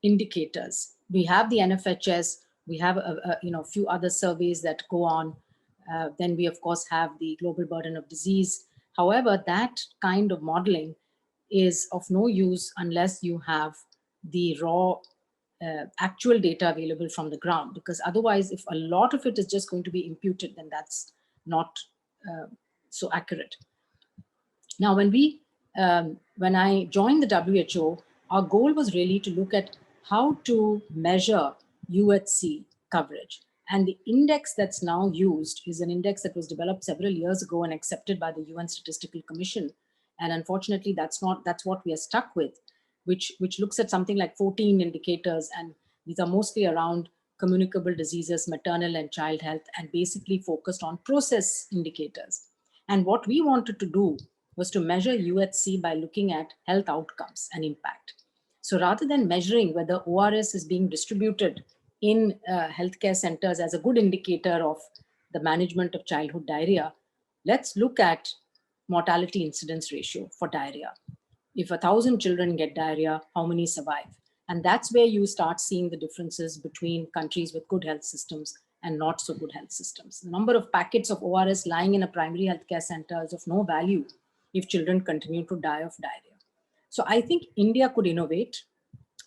Speaker 8: indicators. We have the NFHS, we have a few other surveys that go on. Then we of course have the global burden of disease. However, that kind of modeling is of no use unless you have the raw actual data available from the ground, because otherwise if a lot of it is just going to be imputed, then that's not so accurate. Now, when I joined the WHO, our goal was really to look at how to measure UHC coverage. And the index that's now used is an index that was developed several years ago and accepted by the UN Statistical Commission. And unfortunately, that's what we are stuck with, which looks at something like 14 indicators. And these are mostly around communicable diseases, maternal and child health, and basically focused on process indicators. And what we wanted to do was to measure UHC by looking at health outcomes and impact. So rather than measuring whether ORS is being distributed in healthcare centers as a good indicator of the management of childhood diarrhea, let's look at mortality incidence ratio for diarrhea. if 1,000 children get diarrhea, how many survive? And that's where you start seeing the differences between countries with good health systems and not so good health systems. The number of packets of ORS lying in a primary healthcare center is of no value if children continue to die of diarrhea. So I think India could innovate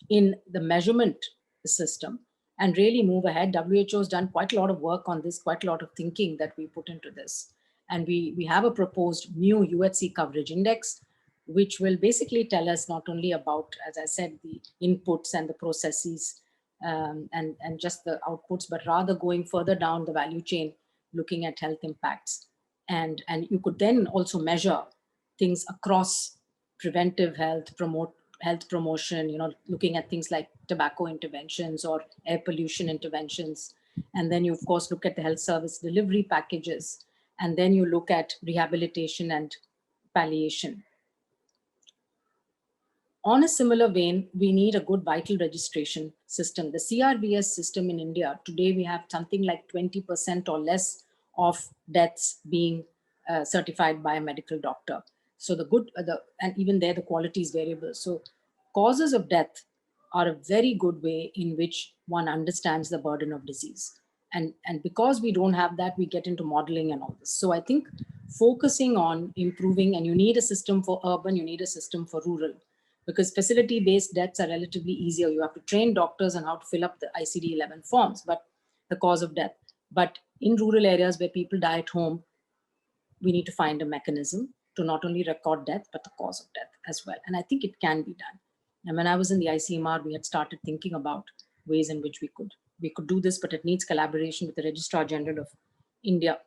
Speaker 8: in the measurement system and really move ahead. WHO has done quite a lot of work on this, quite a lot of thinking that we put into this. And we have a proposed new UHC coverage index, which will basically tell us not only about, as I said, the inputs and the processes and just the outputs, but rather going further down the value chain, looking at health impacts. And you could then also measure things across preventive health, health promotion, looking at things like tobacco interventions or air pollution interventions. And then you, of course, look at the health service delivery packages. And then you look at rehabilitation and palliation. On a similar vein, we need a good vital registration system. The CRVS system in India, today we have something like 20% or less of deaths being certified by a medical doctor. So and even there, the quality is variable. So causes of death are a very good way in which one understands the burden of disease. And because we don't have that, we get into modeling and all this. So I think focusing on improving, and you need a system for urban, you need a system for rural, because facility-based deaths are relatively easier. You have to train doctors on how to fill up the ICD-11 forms, but the cause of death. But in rural areas where people die at home, we need to find a mechanism to not only record death, but the cause of death as well. And I think it can be done. And when I was in the ICMR, we had started thinking about ways in which we could do this, but it needs collaboration with the Registrar General of India.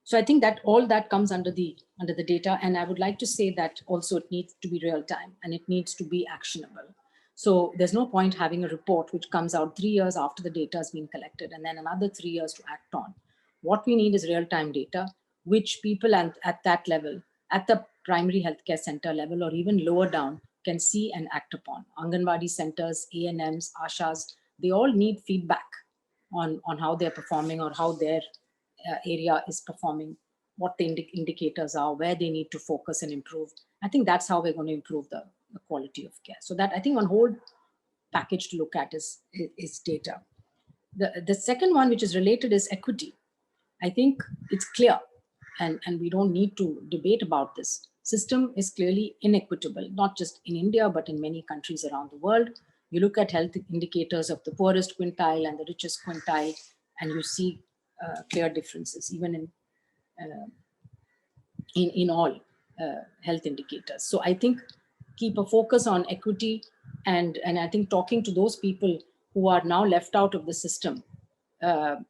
Speaker 8: So I think that all that comes under the data. And I would like to say that also it needs to be real time and it needs to be actionable. So there's no point having a report which comes out 3 years after the data has been collected and then another 3 years to act on. What we need is real-time data, which people at that level, at the primary healthcare center level or even lower down, can see and act upon. Anganwadi centers, ANMs, ASHAs, they all need feedback on how they're performing or how their area is performing, what the indicators are, where they need to focus and improve. I think that's how we're going to improve the quality of care. So that I think one whole package to look at is data. The second one, which is related, is equity. I think it's clear, and we don't need to debate about this. System is clearly inequitable, not just in India, but in many countries around the world. You look at health indicators of the poorest quintile and the richest quintile, and you see clear differences, even in all health indicators. So I think keep a focus on equity, and I think talking to those people who are now left out of the system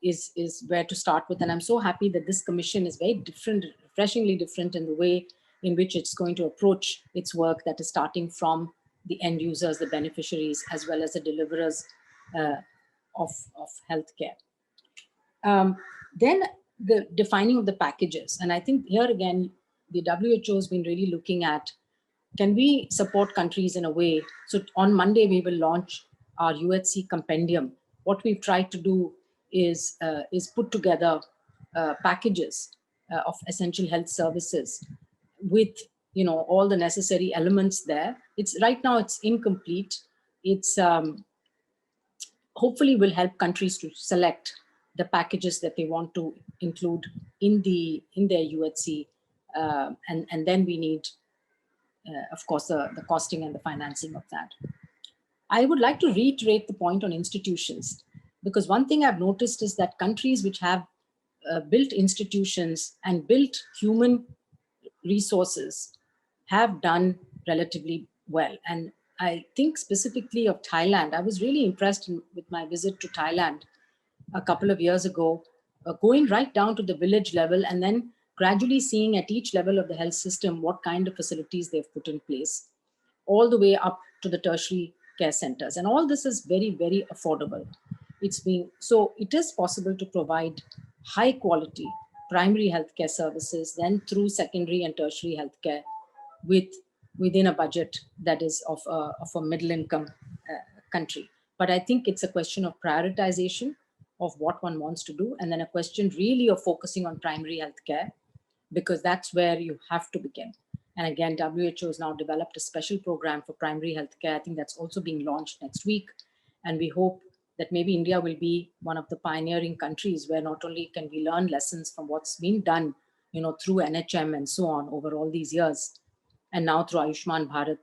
Speaker 8: is where to start with. And I'm so happy that this commission is very different, refreshingly different in the way in which it's going to approach its work, that is starting from the end users, the beneficiaries, as well as the deliverers of healthcare. Then the defining of the packages. And I think here again, the WHO has been really looking at, can we support countries in a way? So on Monday, we will launch our UHC compendium. What we've tried to do is put together packages of essential health services with all the necessary elements there. It's right now it's incomplete. It's hopefully will help countries to select the packages that they want to include in their UHC, and then we need, of course, the costing and the financing of that. I would like to reiterate the point on institutions, because one thing I've noticed is that countries which have built institutions and built human resources have done relatively well. And I think specifically of Thailand. I was really impressed with my visit to Thailand a couple of years ago, going right down to the village level and then gradually seeing at each level of the health system what kind of facilities they've put in place, all the way up to the tertiary care centers. And all this is very, very affordable. So it is possible to provide high quality primary healthcare services, then through secondary and tertiary healthcare within a budget that is of a middle income country. But I think it's a question of prioritization of what one wants to do, and then a question really of focusing on primary healthcare, because that's where you have to begin. And again, WHO has now developed a special program for primary healthcare. I think that's also being launched next week. And we hope that maybe India will be one of the pioneering countries where not only can we learn lessons from what's been done, through NHM and so on over all these years, and now through Ayushman Bharat,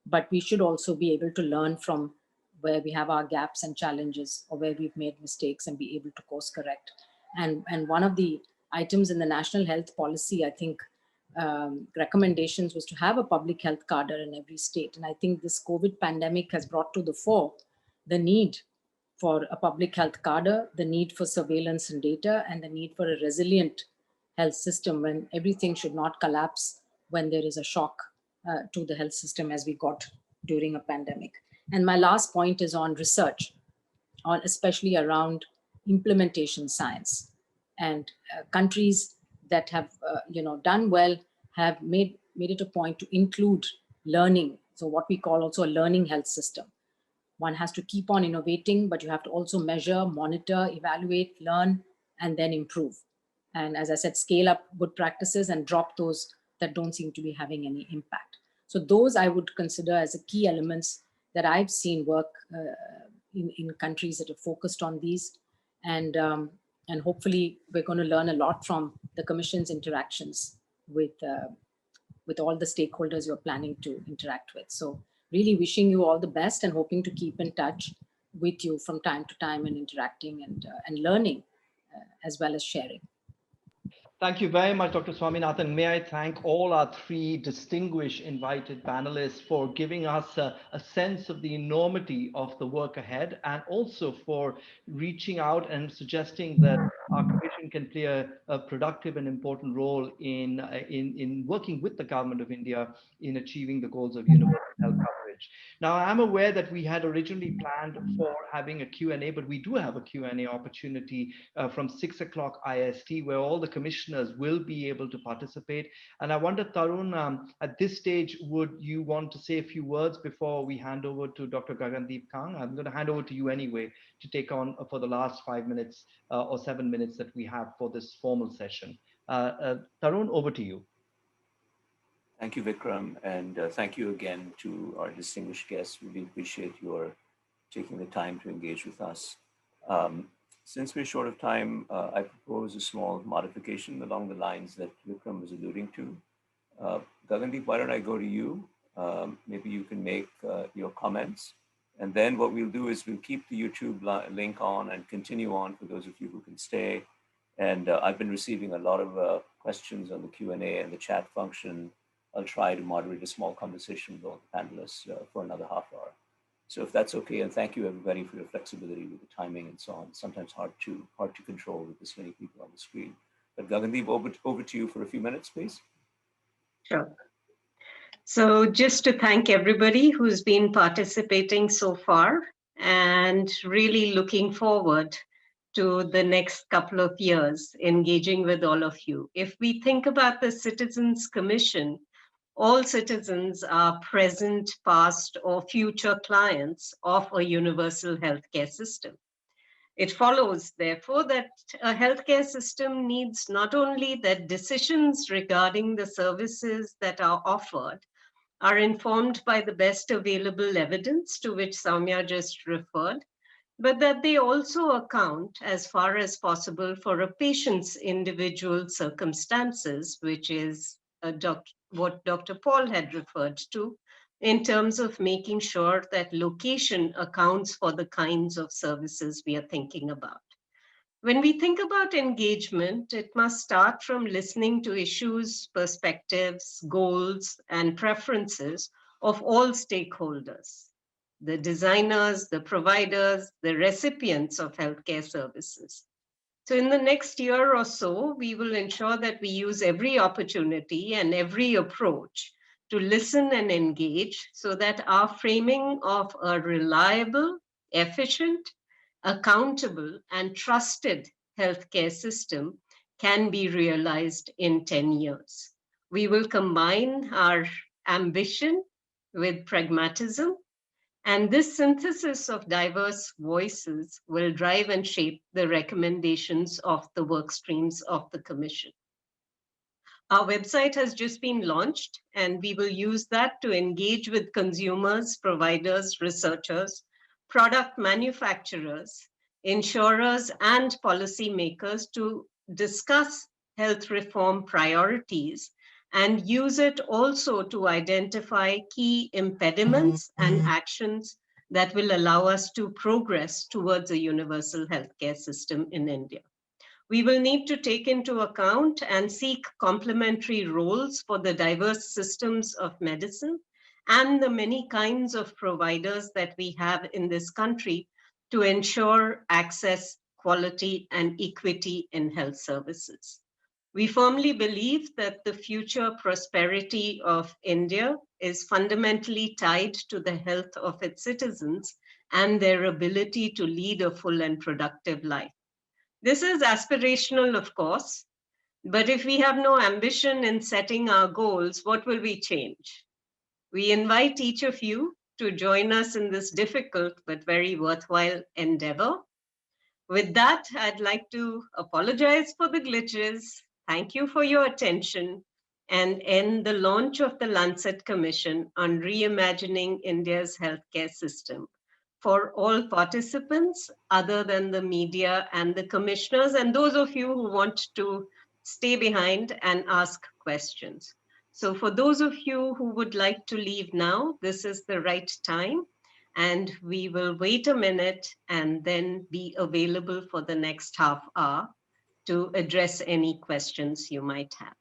Speaker 8: but we should also be able to learn from where we have our gaps and challenges, or where we've made mistakes, and be able to course correct. And one of the items in the national health policy, I think, recommendations was to have a public health cadre in every state. And I think this COVID pandemic has brought to the fore the need for a public health cadre, the need for surveillance and data, and the need for a resilient health system when everything should not collapse when there is a shock to the health system as we got during a pandemic. And my last point is on research, on especially around implementation science. And countries that have done well have made it a point to include learning. So what we call also a learning health system. One has to keep on innovating, but you have to also measure, monitor, evaluate, learn, and then improve. And as I said, scale up good practices and drop those that don't seem to be having any impact. So those I would consider as the key elements that I've seen work in countries that have focused on these. And hopefully we're going to learn a lot from the Commission's interactions with all the stakeholders you're planning to interact with. So really wishing you all the best and hoping to keep in touch with you from time to time and interacting and learning as well as sharing.
Speaker 5: Thank you very much, Dr. Swaminathan. May I thank all our three distinguished invited panelists for giving us a sense of the enormity of the work ahead, and also for reaching out and suggesting that our commission can play a productive and important role in working with the government of India in achieving the goals of universal health coverage. Now, I'm aware that we had originally planned for having a Q&A, but we do have a Q&A opportunity from 6 o'clock IST, where all the commissioners will be able to participate. And I wonder, Tarun, at this stage, would you want to say a few words before we hand over to Dr. Gagandeep Kang? I'm going to hand over to you anyway to take on for the last 5 minutes or 7 minutes that we have for this formal session. Tarun, over to you.
Speaker 3: Thank you, Vikram, and thank you again to our distinguished guests. We appreciate your taking the time to engage with us. Since we're short of time, I propose a small modification along the lines that Vikram was alluding to. Gagandeep, why don't I go to you? Maybe you can make your comments. And then what we'll do is we'll keep the YouTube link on and continue on for those of you who can stay. And I've been receiving a lot of questions on the Q&A and the chat function. I'll try to moderate a small conversation with all the panelists for another half hour. So if that's okay, and thank you everybody for your flexibility with the timing and so on. Sometimes hard to control with this many people on the screen. But Gagandeep, over to you for a few minutes, please.
Speaker 9: Sure. So just to thank everybody who's been participating so far, and really looking forward to the next couple of years engaging with all of you. If we think about the Citizens Commission, all citizens are present, past, or future clients of a universal healthcare system. It follows, therefore, that a healthcare system needs not only that decisions regarding the services that are offered are informed by the best available evidence to which Samia just referred, but that they also account as far as possible for a patient's individual circumstances, which is what Dr. Paul had referred to in terms of making sure that location accounts for the kinds of services we are thinking about. When we think about engagement, it must start from listening to issues, perspectives, goals, and preferences of all stakeholders, the designers, the providers, the recipients of healthcare services. So in the next year or so, we will ensure that we use every opportunity and every approach to listen and engage so that our framing of a reliable, efficient, accountable, and trusted healthcare system can be realized in 10 years. We will combine our ambition with pragmatism, and this synthesis of diverse voices will drive and shape the recommendations of the work streams of the Commission. Our website has just been launched, and we will use that to engage with consumers, providers, researchers, product manufacturers, insurers, and policymakers to discuss health reform priorities and use it also to identify key impediments and actions that will allow us to progress towards a universal healthcare system in India. We will need to take into account and seek complementary roles for the diverse systems of medicine and the many kinds of providers that we have in this country to ensure access, quality, and equity in health services. We firmly believe that the future prosperity of India is fundamentally tied to the health of its citizens and their ability to lead a full and productive life. This is aspirational, of course, but if we have no ambition in setting our goals, what will we change? We invite each of you to join us in this difficult but very worthwhile endeavor. With that, I'd like to apologize for the glitches. Thank you for your attention and end the launch of the Lancet Commission on Reimagining India's Healthcare System for all participants other than the media and the commissioners and those of you who want to stay behind and ask questions. So for those of you who would like to leave now, this is the right time, and we will wait a minute and then be available for the next half hour to address any questions you might have.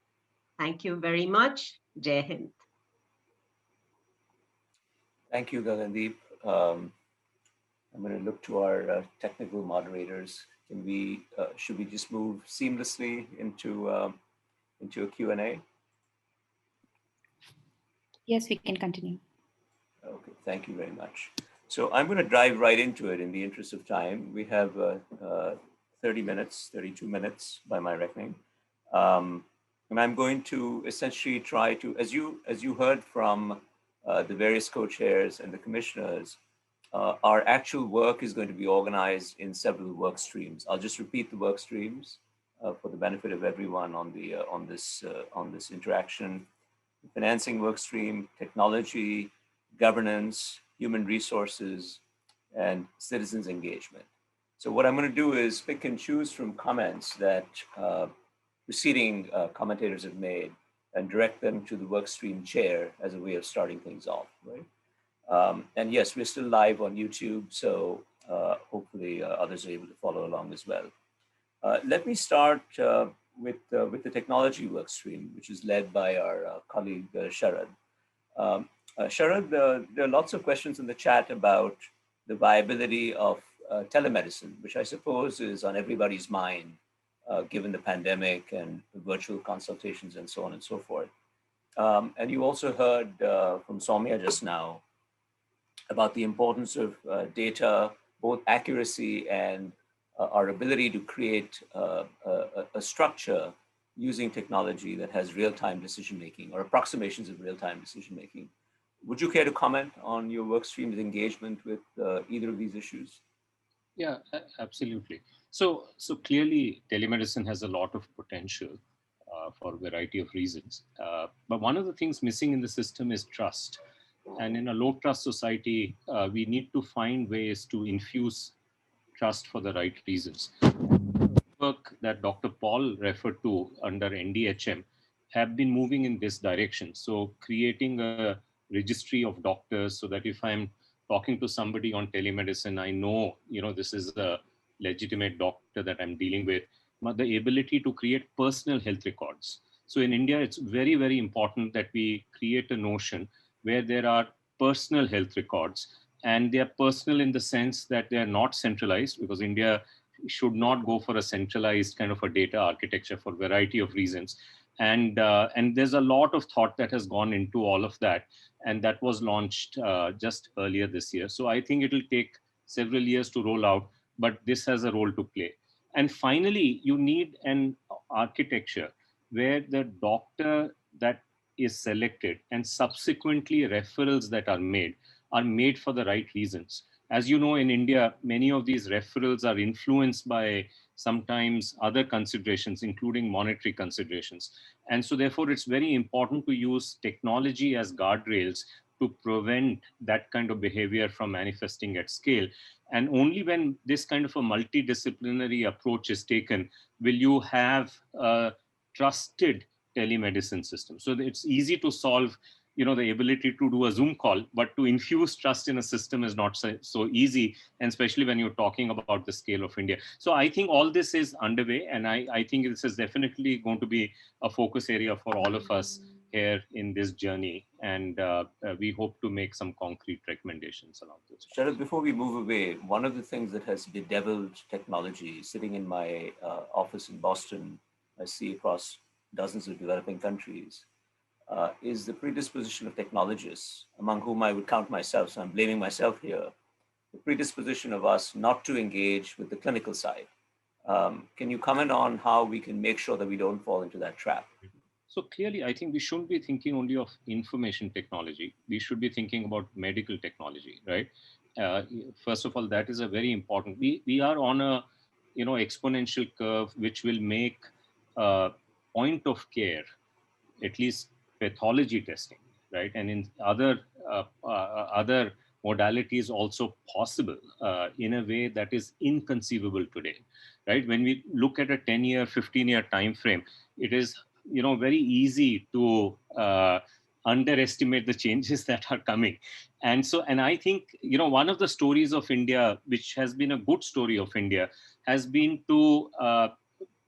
Speaker 9: Thank you very much. Jai Hind.
Speaker 3: Thank you, Gagandeep. I'm going to look to our technical moderators. Can we, should we just move seamlessly into a Q&A?
Speaker 10: Yes, we can continue.
Speaker 3: Okay, thank you very much. So I'm going to dive right into it in the interest of time. We have 30 minutes, 32 minutes by my reckoning. And I'm going to essentially try to, as you heard from the various co-chairs and the commissioners, our actual work is going to be organized in several work streams. I'll just repeat the work streams for the benefit of everyone on the on this interaction. The financing work stream, technology, governance, human resources, and citizens engagement. So what I'm going to do is pick and choose from comments that preceding commentators have made and direct them to the work stream chair as a way of starting things off, right? And yes, we're still live on YouTube, so hopefully others are able to follow along as well. Let me start with the technology work stream, which is led by our colleague Sharad. Sharad, there are lots of questions in the chat about the viability of telemedicine, which I suppose is on everybody's mind, given the pandemic and the virtual consultations and so on and so forth. And you also heard from Samia just now about the importance of data, both accuracy and our ability to create a structure using technology that has real-time decision-making or approximations of real-time decision-making. Would you care to comment on your work stream's engagement with either of these issues?
Speaker 11: Yeah, absolutely. So clearly telemedicine has a lot of potential for a variety of reasons. But one of the things missing in the system is trust. And in a low trust society, we need to find ways to infuse trust for the right reasons. Work that Dr. Paul referred to under NDHM have been moving in this direction. So creating a registry of doctors so that if I'm talking to somebody on telemedicine, I know, this is a legitimate doctor that I'm dealing with, but the ability to create personal health records. So in India, it's very, very important that we create a notion where there are personal health records, and they are personal in the sense that they are not centralized, because India should not go for a centralized kind of a data architecture for a variety of reasons. And there's a lot of thought that has gone into all of that, and that was launched just earlier this year. So I think it will take several years to roll out, but this has a role to play. And finally, you need an architecture where the doctor that is selected and subsequently referrals that are made for the right reasons. As you know, in India, many of these referrals are influenced by sometimes other considerations, including monetary considerations. And so therefore, it's very important to use technology as guardrails to prevent that kind of behavior from manifesting at scale. And only when this kind of a multidisciplinary approach is taken will you have a trusted telemedicine system. So it's easy to solve, the ability to do a Zoom call, but to infuse trust in a system is not so easy, and especially when you're talking about the scale of India. So I think all this is underway, and I think this is definitely going to be a focus area for all of us here in this journey, and we hope to make some concrete recommendations along this.
Speaker 3: Sharad, before we move away, one of the things that has bedeviled technology, sitting in my office in Boston, I see across dozens of developing countries, is the predisposition of technologists, among whom I would count myself, so I'm blaming myself here, the predisposition of us not to engage with the clinical side. Can you comment on how we can make sure that we don't fall into that trap?
Speaker 11: So clearly, I think we shouldn't be thinking only of information technology. We should be thinking about medical technology, right? First of all, that is a very important. We are on a exponential curve, which will make point of care, at least pathology testing, right? And in other modalities also possible in a way that is inconceivable today, right? When we look at a 10-year, 15-year time frame, it is very easy to underestimate the changes that are coming. And I think, one of the stories of India, which has been a good story of India, has been to,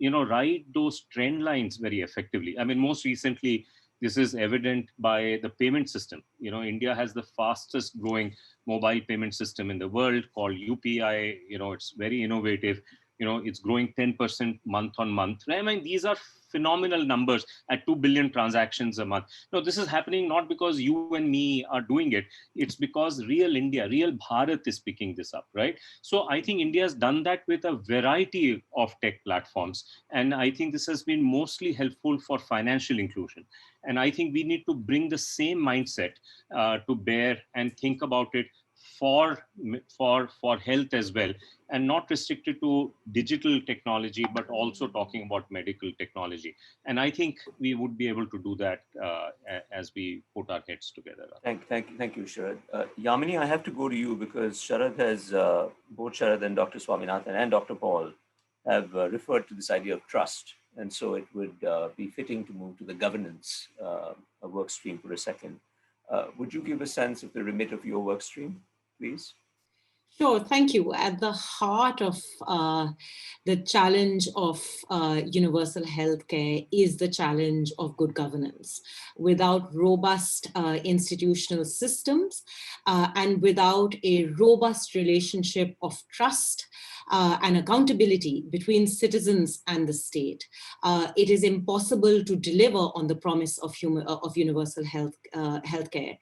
Speaker 11: ride those trend lines very effectively. I mean, most recently, this is evident by the payment system. India has the fastest growing mobile payment system in the world called UPI. It's very innovative. It's growing 10% month on month. I mean, these are phenomenal numbers at 2 billion transactions a month. No, this is happening not because you and me are doing it. It's because real India, real Bharat is picking this up, right? So I think India has done that with a variety of tech platforms. And I think this has been mostly helpful for financial inclusion. And I think we need to bring the same mindset to bear and think about it for health as well, and not restricted to digital technology, but also talking about medical technology. And I think we would be able to do that as we put our heads together.
Speaker 3: Thank you, Sharad. Yamini, I have to go to you because Sharad has, both Sharad and Dr. Swaminathan and Dr. Paul have referred to this idea of trust. And so it would be fitting to move to the governance work stream for a second. Would you give a sense of the remit of your work stream, please?
Speaker 12: Sure, thank you. At the heart of the challenge of universal healthcare is the challenge of good governance. Without robust institutional systems and without a robust relationship of trust and accountability between citizens and the state, it is impossible to deliver on the promise of universal healthcare.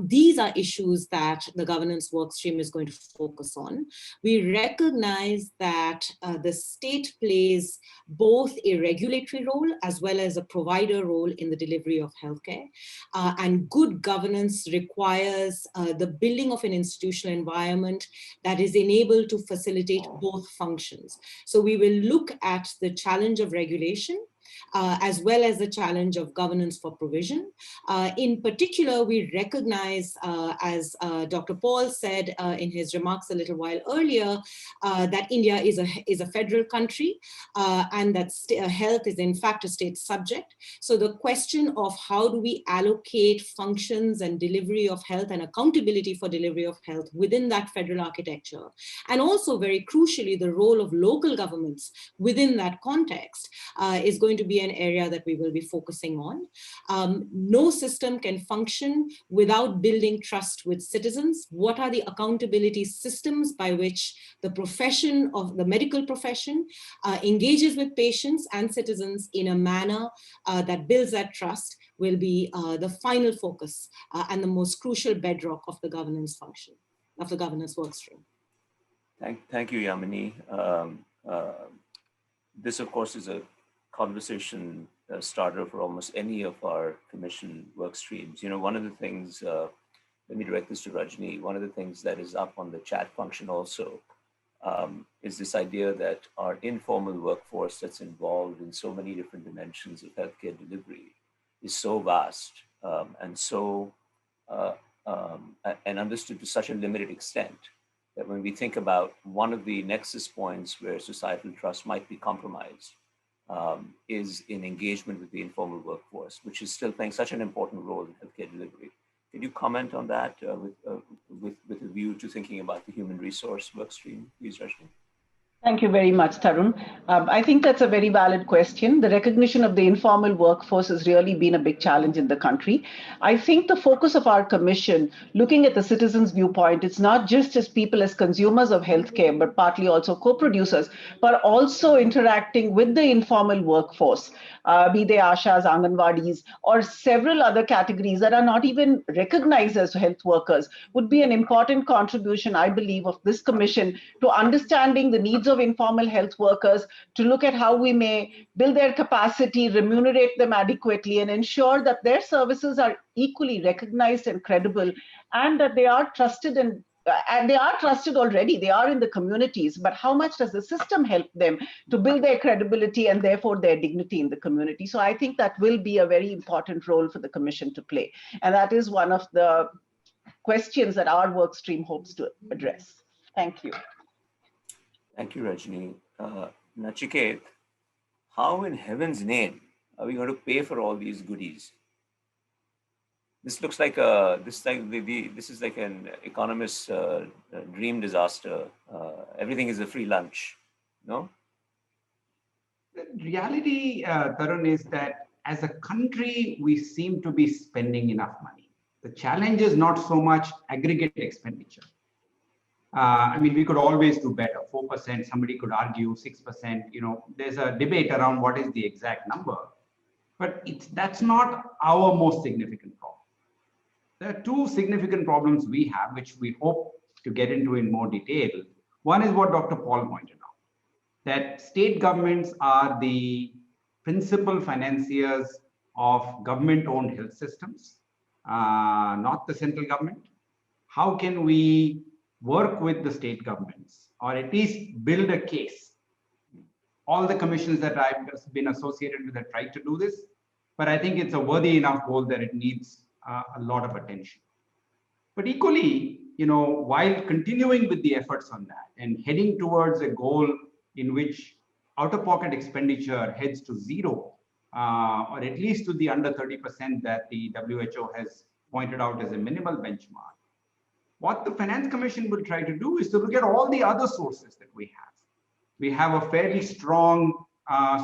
Speaker 12: These are issues that the governance workstream is going to focus on. We recognize that the state plays both a regulatory role as well as a provider role in the delivery of healthcare. And good governance requires the building of an institutional environment that is enabled to facilitate both functions. So we will look at the challenge of regulation as well as the challenge of governance for provision. In particular, we recognize, as Dr. Paul said in his remarks a little while earlier, that India is a federal country and that health is in fact a state subject. So the question of how do we allocate functions and delivery of health and accountability for delivery of health within that federal architecture, and also very crucially, the role of local governments within that context is going to be an area that we will be focusing on. No system can function without building trust with citizens. What are the accountability systems by which the profession of the medical profession engages with patients and citizens in a manner that builds that trust will be the final focus and the most crucial bedrock of the governance function, of the governance workstream.
Speaker 3: Thank you, Yamini. This, of course, is a conversation starter for almost any of our commission work streams. One of the things, let me direct this to Rajni, one of the things that is up on the chat function also is this idea that our informal workforce that's involved in so many different dimensions of healthcare delivery is so vast and so and understood to such a limited extent that when we think about one of the nexus points where societal trust might be compromised is in engagement with the informal workforce, which is still playing such an important role in healthcare delivery. Can you comment on that with a view to thinking about the human resource work stream, please, Rajni?
Speaker 13: Thank you very much, Tarun. I think that's a very valid question. The recognition of the informal workforce has really been a big challenge in the country. I think the focus of our commission, looking at the citizens' viewpoint, it's not just as people as consumers of healthcare, but partly also co-producers, but also interacting with the informal workforce, be they ashas, anganwadis, or several other categories that are not even recognized as health workers, would be an important contribution, I believe, of this commission to understanding the needs of informal health workers, to look at how we may build their capacity, remunerate them adequately, and ensure that their services are equally recognized and credible, and that they are trusted and they are trusted already. They are in the communities, but how much does the system help them to build their credibility and therefore their dignity in the community? So I think that will be a very important role for the commission to play. And that is one of the questions that our work stream hopes to address. Thank you.
Speaker 3: Thank you, Rajni. Nachiket, how in heaven's name are we going to pay for all these goodies? This looks like this is like an economist's dream disaster. Everything is a free lunch, no?
Speaker 14: The reality, Tarun, is that as a country, we seem to be spending enough money. The challenge is not so much aggregate expenditure. I mean, we could always do better. 4%, somebody could argue 6%. You know, there's a debate around what is the exact number, but that's not our most significant problem. There are two significant problems we have, which we hope to get into in more detail. One is what Dr. Paul pointed out, that state governments are the principal financiers of government-owned health systems, not the central government. How can we work with the state governments, or at least build a case? All the commissions that I've been associated with have tried to do this, but I think it's a worthy enough goal that it needs a lot of attention. But equally, you know, while continuing with the efforts on that and heading towards a goal in which out-of-pocket expenditure heads to zero, or at least to the under 30% that the WHO has pointed out as a minimal benchmark, what the Finance Commission will try to do is to look at all the other sources that we have. We have a fairly strong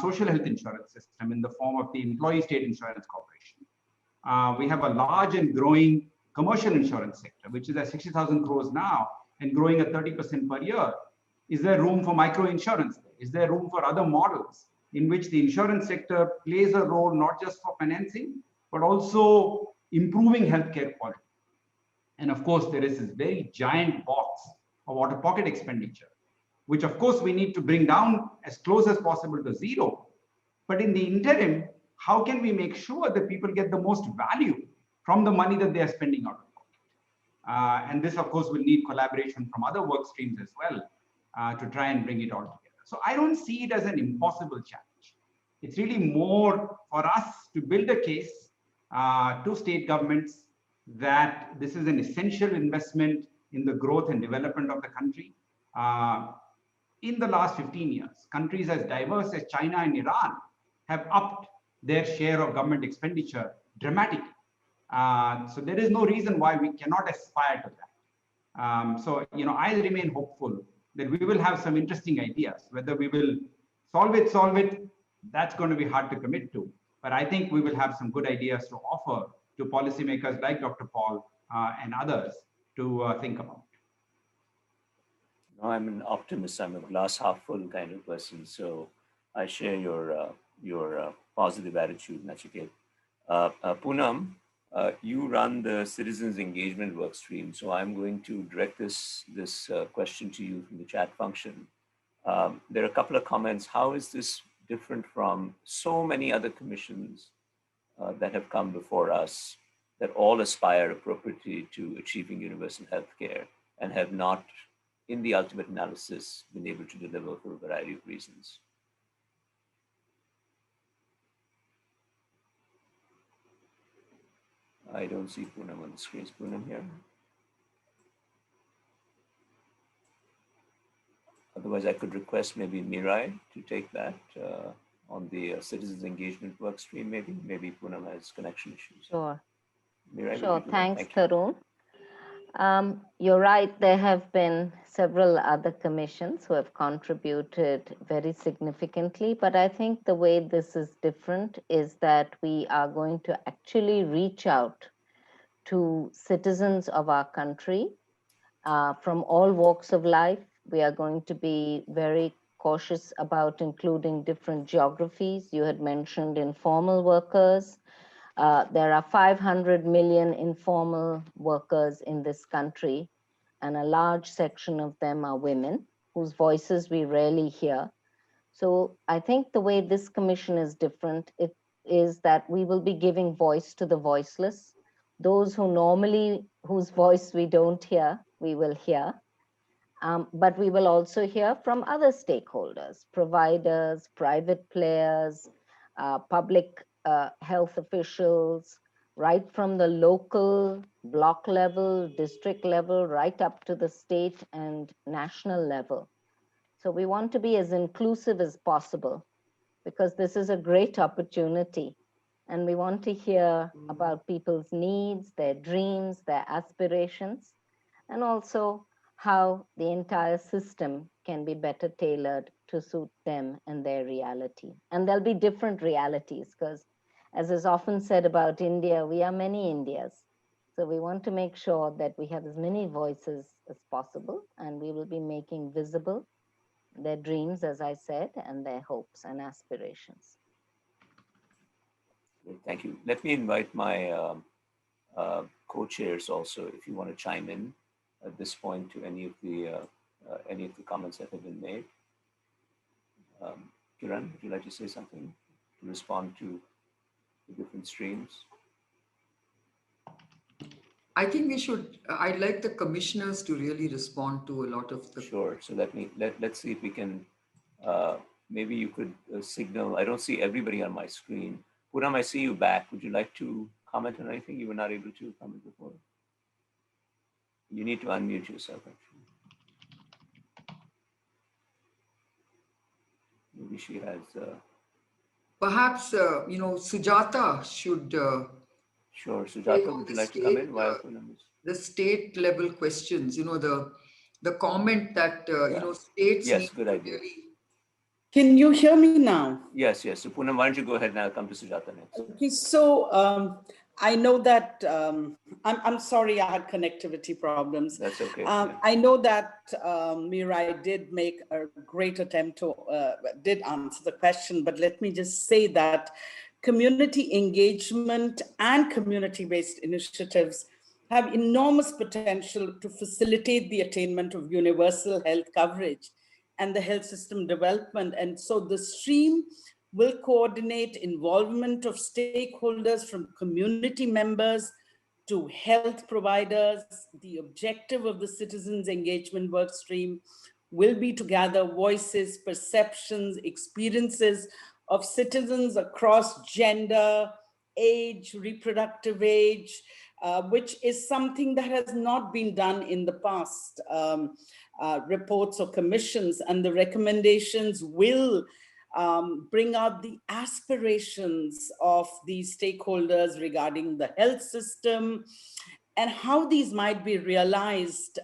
Speaker 14: social health insurance system in the form of the Employee State Insurance Corporation. We have a large and growing commercial insurance sector, which is at 60,000 crores now and growing at 30% per year. Is there room for micro insurance? Is there room for other models in which the insurance sector plays a role not just for financing, but also improving healthcare quality? And of course, there is this very giant box of out-of-pocket expenditure, which of course we need to bring down as close as possible to zero. But in the interim, how can we make sure that people get the most value from the money that they are spending out of pocket? And this, of course, will need collaboration from other work streams as well to try and bring it all together. So I don't see it as an impossible challenge. It's really more for us to build a case to state governments that this is an essential investment in the growth and development of the country. In the last 15 years, countries as diverse as China and Iran have upped their share of government expenditure dramatically. So there is no reason why we cannot aspire to that. So, you know, I remain hopeful that we will have some interesting ideas. Whether we will solve it, that's going to be hard to commit to. But I think we will have some good ideas to offer to policymakers like Dr. Paul and others to think about.
Speaker 3: No, I'm an optimist. I'm a glass half full kind of person. So I share your positive attitude, Nachiket. Poonam, you run the citizens engagement work stream. So I'm going to direct this question to you from the chat function. There are a couple of comments. How is this different from so many other commissions that have come before us that all aspire appropriately to achieving universal healthcare and have not in the ultimate analysis, been able to deliver for a variety of reasons. I don't see Poonam on the screen. Is Poonam here? Otherwise, I could request maybe Mirai to take that on the citizens engagement work stream. Maybe Poonam has connection issues.
Speaker 15: Sure.
Speaker 3: Mirai,
Speaker 15: sure. Thanks, Tarun. You're right. There have been several other commissions who have contributed very significantly, but I think the way this is different is that we are going to actually reach out to citizens of our country from all walks of life. We are going to be very cautious about including different geographies. You had mentioned informal workers. There are 500 million informal workers in this country, and a large section of them are women whose voices we rarely hear. So I think the way this commission is different, it is that we will be giving voice to the voiceless. Those who normally, whose voice we don't hear, we will hear. But we will also hear from other stakeholders, providers, private players, public health officials, right from the local, block level, district level, right up to the state and national level. So we want to be as inclusive as possible because this is a great opportunity. And we want to hear about people's needs, their dreams, their aspirations, and also how the entire system can be better tailored to suit them and their reality. And there'll be different realities because, as is often said about India, we are many Indias. So we want to make sure that we have as many voices as possible, and we will be making visible their dreams, as I said, and their hopes and aspirations.
Speaker 3: Thank you. Let me invite my co-chairs also, if you want to chime in at this point to any of the comments that have been made. Kiran, would you like to say something to respond to the different streams?
Speaker 4: I think we should, I'd like the commissioners to really respond to a lot of the.
Speaker 3: Sure. So let's see if we can, maybe you could signal. I don't see everybody on my screen. Poonam, I see you back. Would you like to comment on anything you were not able to comment before? You need to unmute yourself, actually. Maybe she has.
Speaker 4: Perhaps, Sujata should.
Speaker 3: Sure, Sujata, would you like to come in while Poonam is?
Speaker 4: The state level questions, the comment that, states.
Speaker 3: Yes, good idea.
Speaker 4: Really...
Speaker 16: Can you hear me now?
Speaker 3: Yes, yes. So Poonam, why don't you go ahead and I'll come to Sujata next.
Speaker 16: Okay, so I know that, I'm sorry I had connectivity problems.
Speaker 3: That's okay.
Speaker 16: I know that Mirai did make a great attempt to, did answer the question, but let me just say that community engagement and community-based initiatives have enormous potential to facilitate the attainment of universal health coverage and the health system development. And so the stream will coordinate involvement of stakeholders from community members to health providers. The objective of the citizens engagement work stream will be to gather voices, perceptions, experiences of citizens across gender, age, reproductive age, which is something that has not been done in the past reports or commissions, and the recommendations will bring out the aspirations of these stakeholders regarding the health system and how these might be realized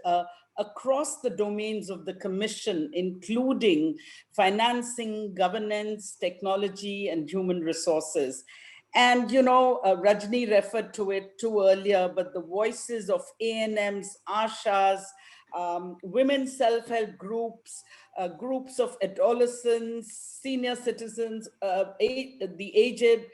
Speaker 16: across the domains of the commission, including financing, governance, technology, and human resources. And, Rajni referred to it too earlier, but the voices of ANMs, ASHAs, women's self-help groups, groups of adolescents, senior citizens, the aged,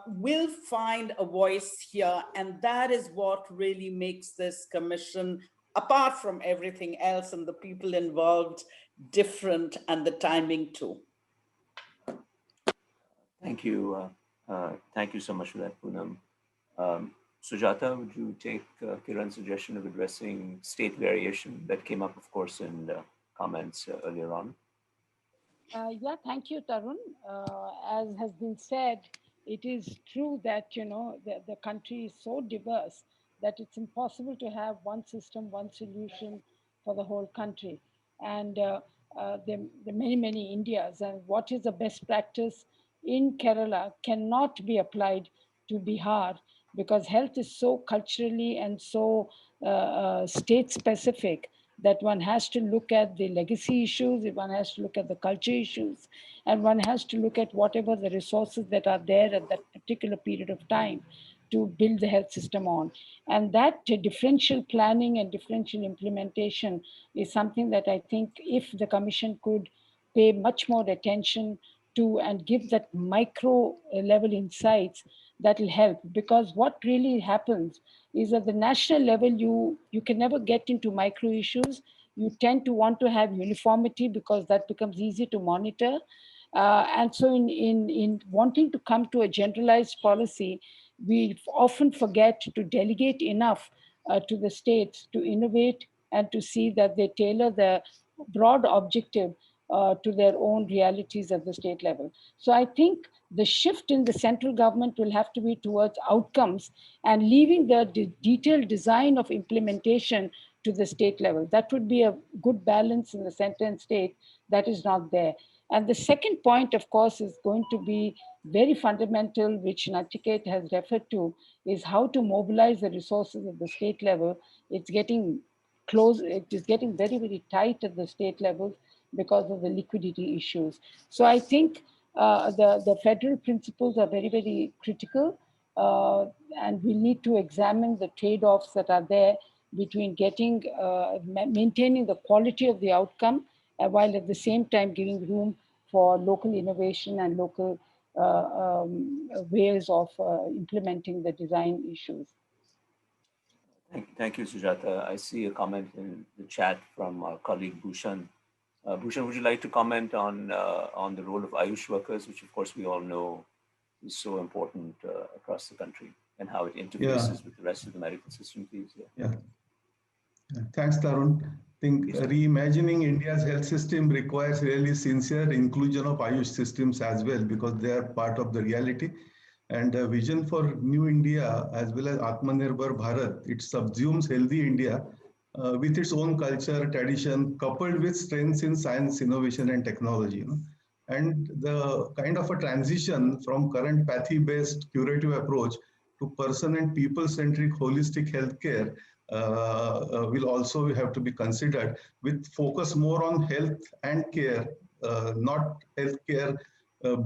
Speaker 16: will find a voice here. And that is what really makes this commission, apart from everything else and the people involved, different, and the timing too.
Speaker 3: Thank you. Thank you so much for that, Poonam. Sujata, would you take Kiran's suggestion of addressing state variation that came up, of course, in comments earlier on?
Speaker 17: Yeah, thank you, Tarun. As has been said, it is true that, the country is so diverse that it's impossible to have one system, one solution for the whole country. And there are many, many Indias. And what is the best practice in Kerala cannot be applied to Bihar, because health is so culturally and so state specific that one has to look at the legacy issues, one has to look at the culture issues, and one has to look at whatever the resources that are there at that particular period of time to build the health system on. And that differential planning and differential implementation is something that I think if the Commission could pay much more attention to and give that micro level insights, that will help. Because what really happens is at the national level, you can never get into micro issues. You tend to want to have uniformity because that becomes easy to monitor. And so in wanting to come to a generalized policy, we often forget to delegate enough to the states to innovate and to see that they tailor the broad objective to their own realities at the state level. So I think the shift in the central government will have to be towards outcomes and leaving the detailed design of implementation to the state level. That would be a good balance in the center and state. That is not there. And the second point, of course, is going to be very fundamental, which Nachiket has referred to, is how to mobilize the resources at the state level. It's getting close, it is getting very, very tight at the state levels because of the liquidity issues. So I think the federal principles are very, very critical, and we need to examine the trade-offs that are there between getting, maintaining the quality of the outcome, while at the same time giving room for local innovation and local ways of implementing the design issues.
Speaker 3: Thank you, Sujata. I see a comment in the chat from our colleague Bhushan. Bhushan, would you like to comment on the role of Ayush workers, which of course we all know is so important across the country, and how it interfaces with the rest of the medical system, please?
Speaker 18: Yeah. Thanks, Tarun. I think reimagining India's health system requires really sincere inclusion of Ayush systems as well, because they are part of the reality. And the vision for New India as well as Atmanirbhar Bharat, it subsumes healthy India with its own culture, tradition, coupled with strengths in science, innovation, and technology. And the kind of a transition from current pathy-based curative approach to person and people-centric holistic healthcare will also have to be considered, with focus more on health and care, not healthcare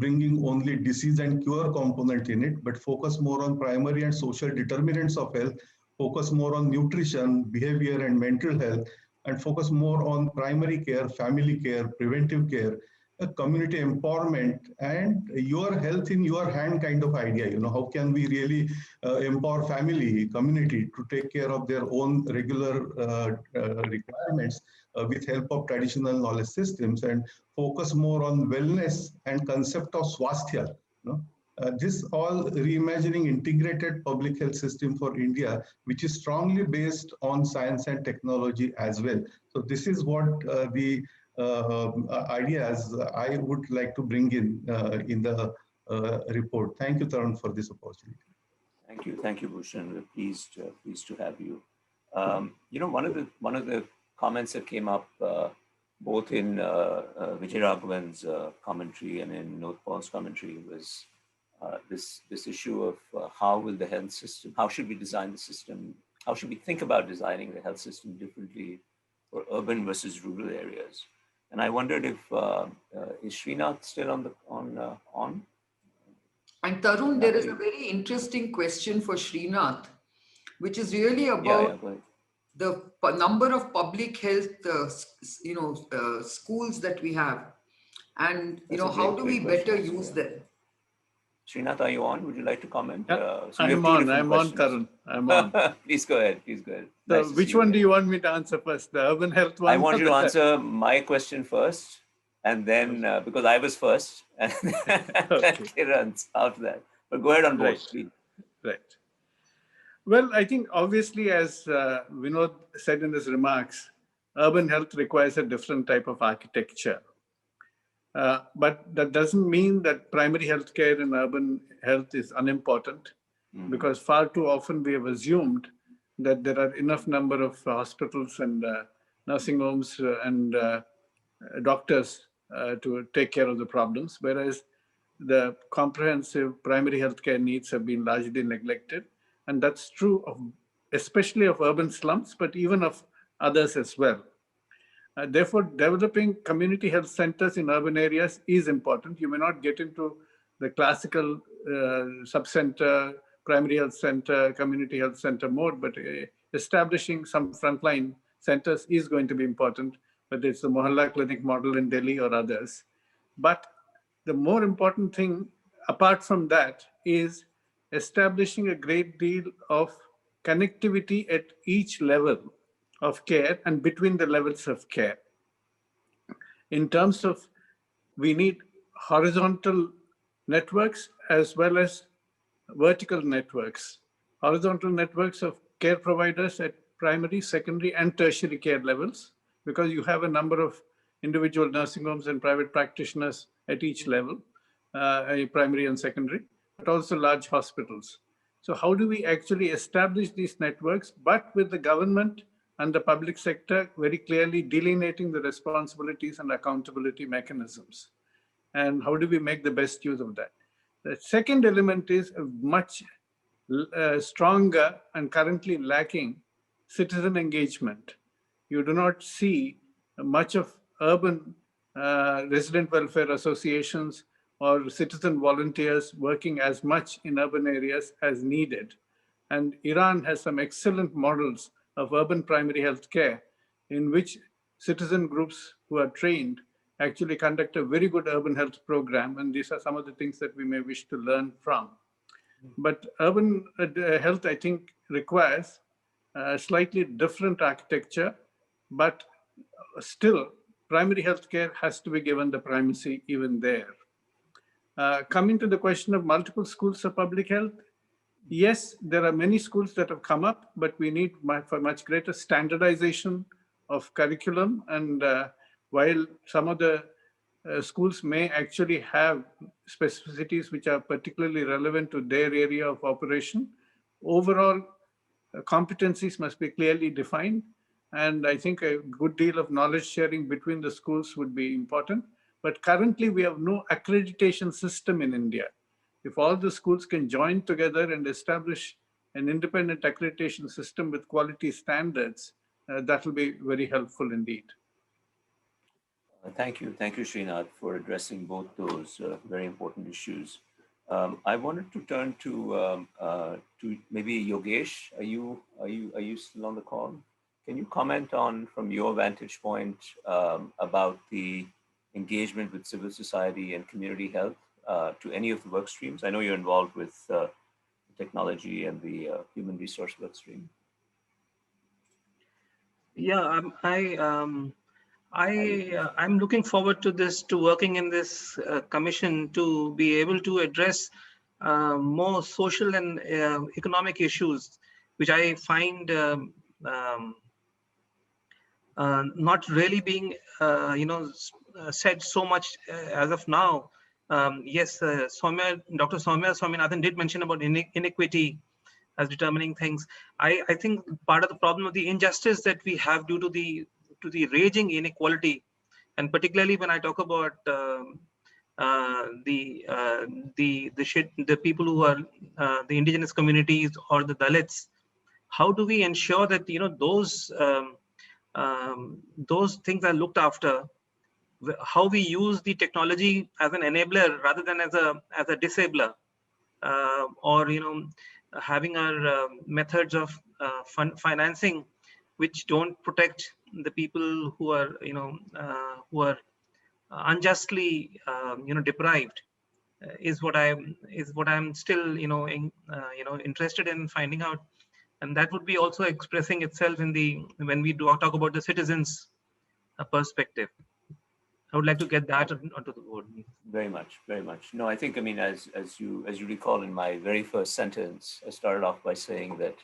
Speaker 18: bringing only disease and cure component in it, but focus more on primary and social determinants of health, focus more on nutrition, behavior, and mental health, and focus more on primary care, family care, preventive care, community empowerment, and your health in your hand kind of idea. How can we really empower family, community to take care of their own regular requirements with help of traditional knowledge systems, and focus more on wellness and concept of swasthya. This all reimagining integrated public health system for India, which is strongly based on science and technology as well. So this is what the ideas I would like to bring in the report. Thank you, Tarun, for this opportunity.
Speaker 3: Thank you, Bhushan. We're pleased to have you. One of the comments that came up both in Vijay Raghavan's commentary and in Vinod Paul's commentary was this issue of how will the health system, how should we design the system, how should we think about designing the health system differently for urban versus rural areas. And I wondered if is Srinath still on?
Speaker 4: And Tarun, there is a very interesting question for Srinath, which is really about the number of public health, schools that we have, and how do we better use them?
Speaker 3: Srinath, are you on? Would you like to comment?
Speaker 19: So I'm on, Tarun. I'm on.
Speaker 3: Please go ahead.
Speaker 19: So
Speaker 3: Nice
Speaker 19: which one do you want me to answer first? The urban health one?
Speaker 3: I want you to answer my question first, and then, because I was first, and then Kiran's after that. But go ahead on both, please.
Speaker 19: Right. Well, I think obviously, as Vinod said in his remarks, urban health requires a different type of architecture. But that doesn't mean that primary health care in urban health is unimportant, because far too often we have assumed that there are enough number of hospitals and nursing homes and doctors to take care of the problems, whereas the comprehensive primary health care needs have been largely neglected. And that's true of especially of urban slums, but even of others as well. Therefore, developing community health centers in urban areas is important. You may not get into the classical sub-center, primary health center, community health center mode, but establishing some frontline centers is going to be important, whether it's the Mohalla clinic model in Delhi or others. But the more important thing, apart from that, is establishing a great deal of connectivity at each level of care and between the levels of care. In terms of, we need horizontal networks as well as vertical networks. Horizontal networks of care providers at primary, secondary, and tertiary care levels, because you have a number of individual nursing homes and private practitioners at each level, primary and secondary, but also large hospitals. So how do we actually establish these networks, but with the government and the public sector very clearly delineating the responsibilities and accountability mechanisms? And how do we make the best use of that? The second element is a much stronger and currently lacking citizen engagement. You do not see much of urban resident welfare associations or citizen volunteers working as much in urban areas as needed. And Iran has some excellent models of urban primary health care in which citizen groups who are trained actually conduct a very good urban health program. And these are some of the things that we may wish to learn from. But urban health, I think, requires a slightly different architecture, but still primary health care has to be given the primacy even there. Coming to the question of multiple schools of public health, yes, there are many schools that have come up, but we need for much greater standardization of curriculum. And while some of the schools may actually have specificities which are particularly relevant to their area of operation, overall competencies must be clearly defined. And I think a good deal of knowledge sharing between the schools would be important. But currently we have no accreditation system in India. If all the schools can join together and establish an independent accreditation system with quality standards, that will be very helpful indeed.
Speaker 3: Thank you, Srinath, for addressing both those very important issues. I wanted to turn to maybe Yogesh. Are you still on the call? Can you comment on, from your vantage point, about the engagement with civil society and community health to any of the work streams? I know you're involved with technology and the human resource work stream.
Speaker 20: Yeah, I'm looking forward to working in this commission to be able to address more social and economic issues, which I find not really being said so much as of now. Yes, Dr. Samia Swaminathan did mention about inequity as determining things. I think part of the problem of the injustice that we have due to the raging inequality, and particularly when I talk about the people who are the indigenous communities or the Dalits, how do we ensure that those things are looked after? How we use the technology as an enabler rather than as a disabler, or having our methods of financing which don't protect the people who are unjustly deprived, is what I'm still interested in finding out. And that would be also expressing itself in when we talk about the citizens' perspective. I would like to get that onto the board.
Speaker 3: Very much. No, I think, as you recall, in my very first sentence, I started off by saying that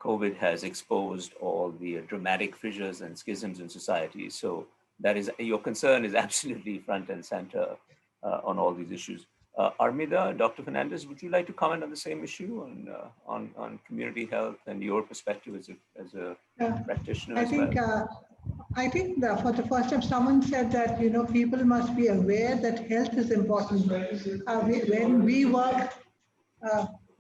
Speaker 3: COVID has exposed all the dramatic fissures and schisms in society. So that is, your concern is absolutely front and center on all these issues. Armida, Dr. Fernandez, would you like to comment on the same issue on community health and your perspective as a practitioner as well?
Speaker 21: I think for the first time, someone said that, people must be aware that health is important.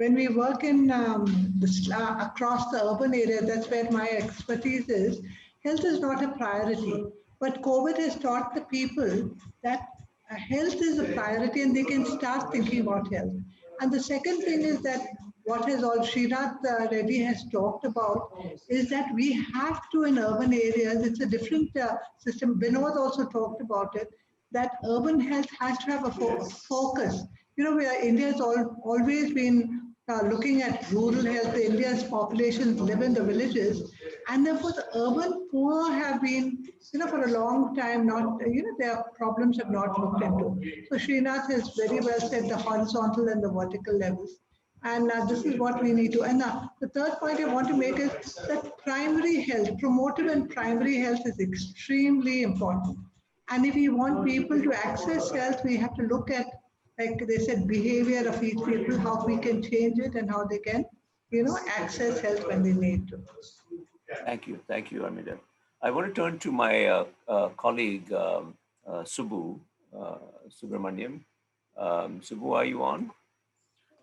Speaker 21: When we work in across the urban area, that's where my expertise is. Health is not a priority, but COVID has taught the people that health is a priority and they can start thinking about health. And the second thing is that what has all Srinath Reddy has talked about is that we have to, in urban areas, it's a different system. Vinod also talked about it, that urban health has to have a focus. India has always been looking at rural health. India's populations live in the villages, and therefore the urban poor have been, for a long time not, their problems have not looked into. So Srinath has very well said the horizontal and the vertical levels. And this is what we need to. And the third point I want to make is that primary health, promotive and primary health is extremely important. And if we want people to access health, we have to look at, like they said, behavior of each people, how we can change it and how they can, access health when they need to.
Speaker 3: Thank you, Armida. I want to turn to my colleague, Subbu Subramaniam. Subbu, are you on?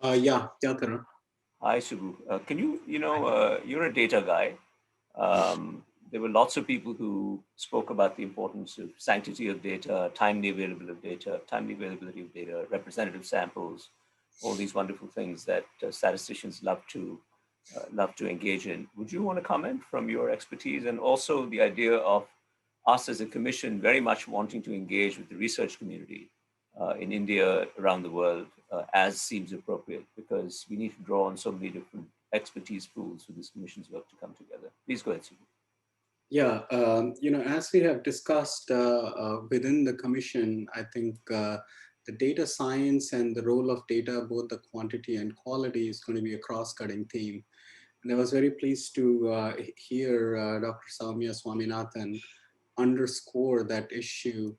Speaker 22: Yeah, Tarun.
Speaker 3: Hi, Subbu. Can you, you're a data guy. There were lots of people who spoke about the importance of sanctity of data, timely availability of data, representative samples, all these wonderful things that statisticians love to engage in. Would you want to comment from your expertise, and also the idea of us as a commission very much wanting to engage with the research community in India, around the world, as seems appropriate, because we need to draw on so many different expertise pools for this commission's work to come together. Please go ahead, Subbu.
Speaker 22: Yeah, as we have discussed within the commission, I think the data science and the role of data, both the quantity and quality, is going to be a cross-cutting theme. And I was very pleased to hear Dr. Samia Swaminathan underscore that issue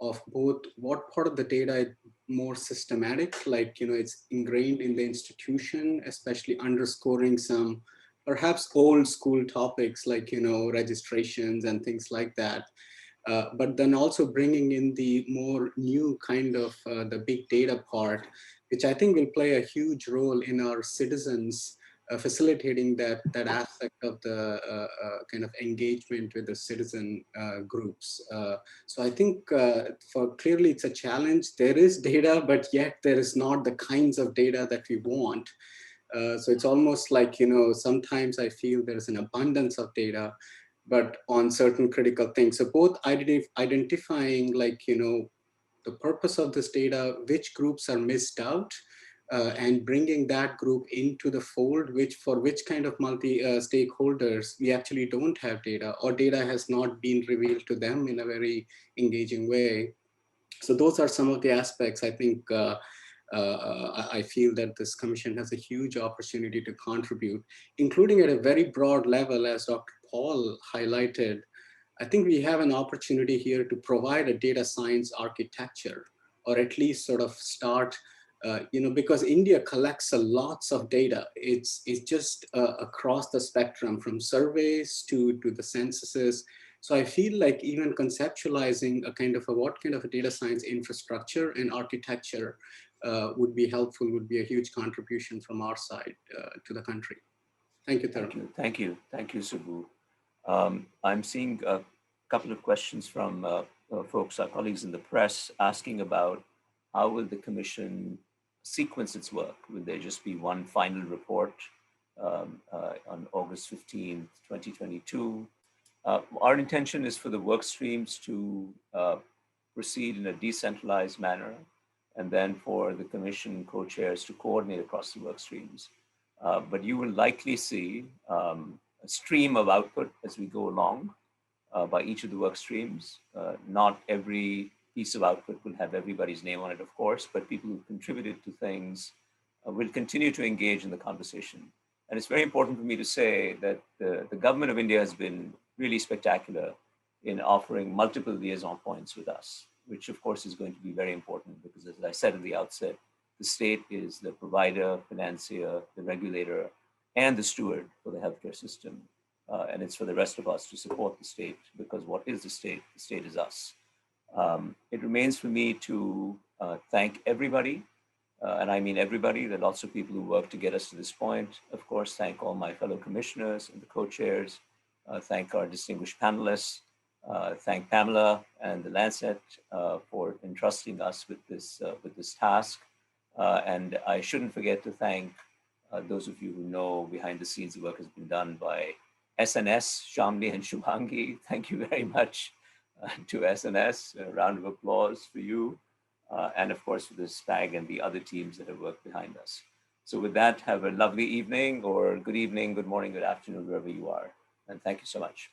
Speaker 22: of both what part of the data is more systematic, like, it's ingrained in the institution, especially underscoring some perhaps old school topics like, registrations and things like that. But then also bringing in the more new kind of the big data part, which I think will play a huge role in our citizens facilitating that aspect of the kind of engagement with the citizen groups. So I think for clearly it's a challenge. There is data, but yet there is not the kinds of data that we want. So it's almost like, sometimes I feel there's an abundance of data, but on certain critical things. So both identifying like, the purpose of this data, which groups are missed out, and bringing that group into the fold, for which kind of stakeholders we actually don't have data, or data has not been revealed to them in a very engaging way. So those are some of the aspects I think I feel that this commission has a huge opportunity to contribute, including at a very broad level, as Dr. Paul highlighted. I think we have an opportunity here to provide a data science architecture, or at least sort of start, because India collects lots of data. It's just across the spectrum, from surveys to the censuses. So I feel like even conceptualizing a kind of what kind of a data science infrastructure and architecture would be helpful, would be a huge contribution from our side to the country. Thank you, Tarun.
Speaker 3: Thank you, Subbu. I'm seeing a couple of questions from folks, our colleagues in the press, asking about how will the commission sequence its work? Will there just be one final report on August 15th, 2022? Our intention is for the work streams to proceed in a decentralized manner, and then for the commission co-chairs to coordinate across the work streams. But you will likely see a stream of output as we go along by each of the work streams. Not every piece of output will have everybody's name on it, of course, but people who contributed to things will continue to engage in the conversation. And it's very important for me to say that the government of India has been really spectacular in offering multiple liaison points with us, which of course is going to be very important because, as I said at the outset, the state is the provider, financier, the regulator, and the steward for the healthcare system. And it's for the rest of us to support the state, because what is the state? The state is us. It remains for me to thank everybody, and I mean everybody. There are lots of people who work to get us to this point. Of course, thank all my fellow commissioners and the co-chairs. Thank our distinguished panelists. Thank Pamela and the Lancet for entrusting us with this task. And I shouldn't forget to thank those of you who know behind the scenes the work has been done by SNS, Shamli and Shubhangi. Thank you very much to SNS. A round of applause for you. And of course, for the SPAG and the other teams that have worked behind us. So with that, have a lovely evening or good evening, good morning, good afternoon, wherever you are. And thank you so much.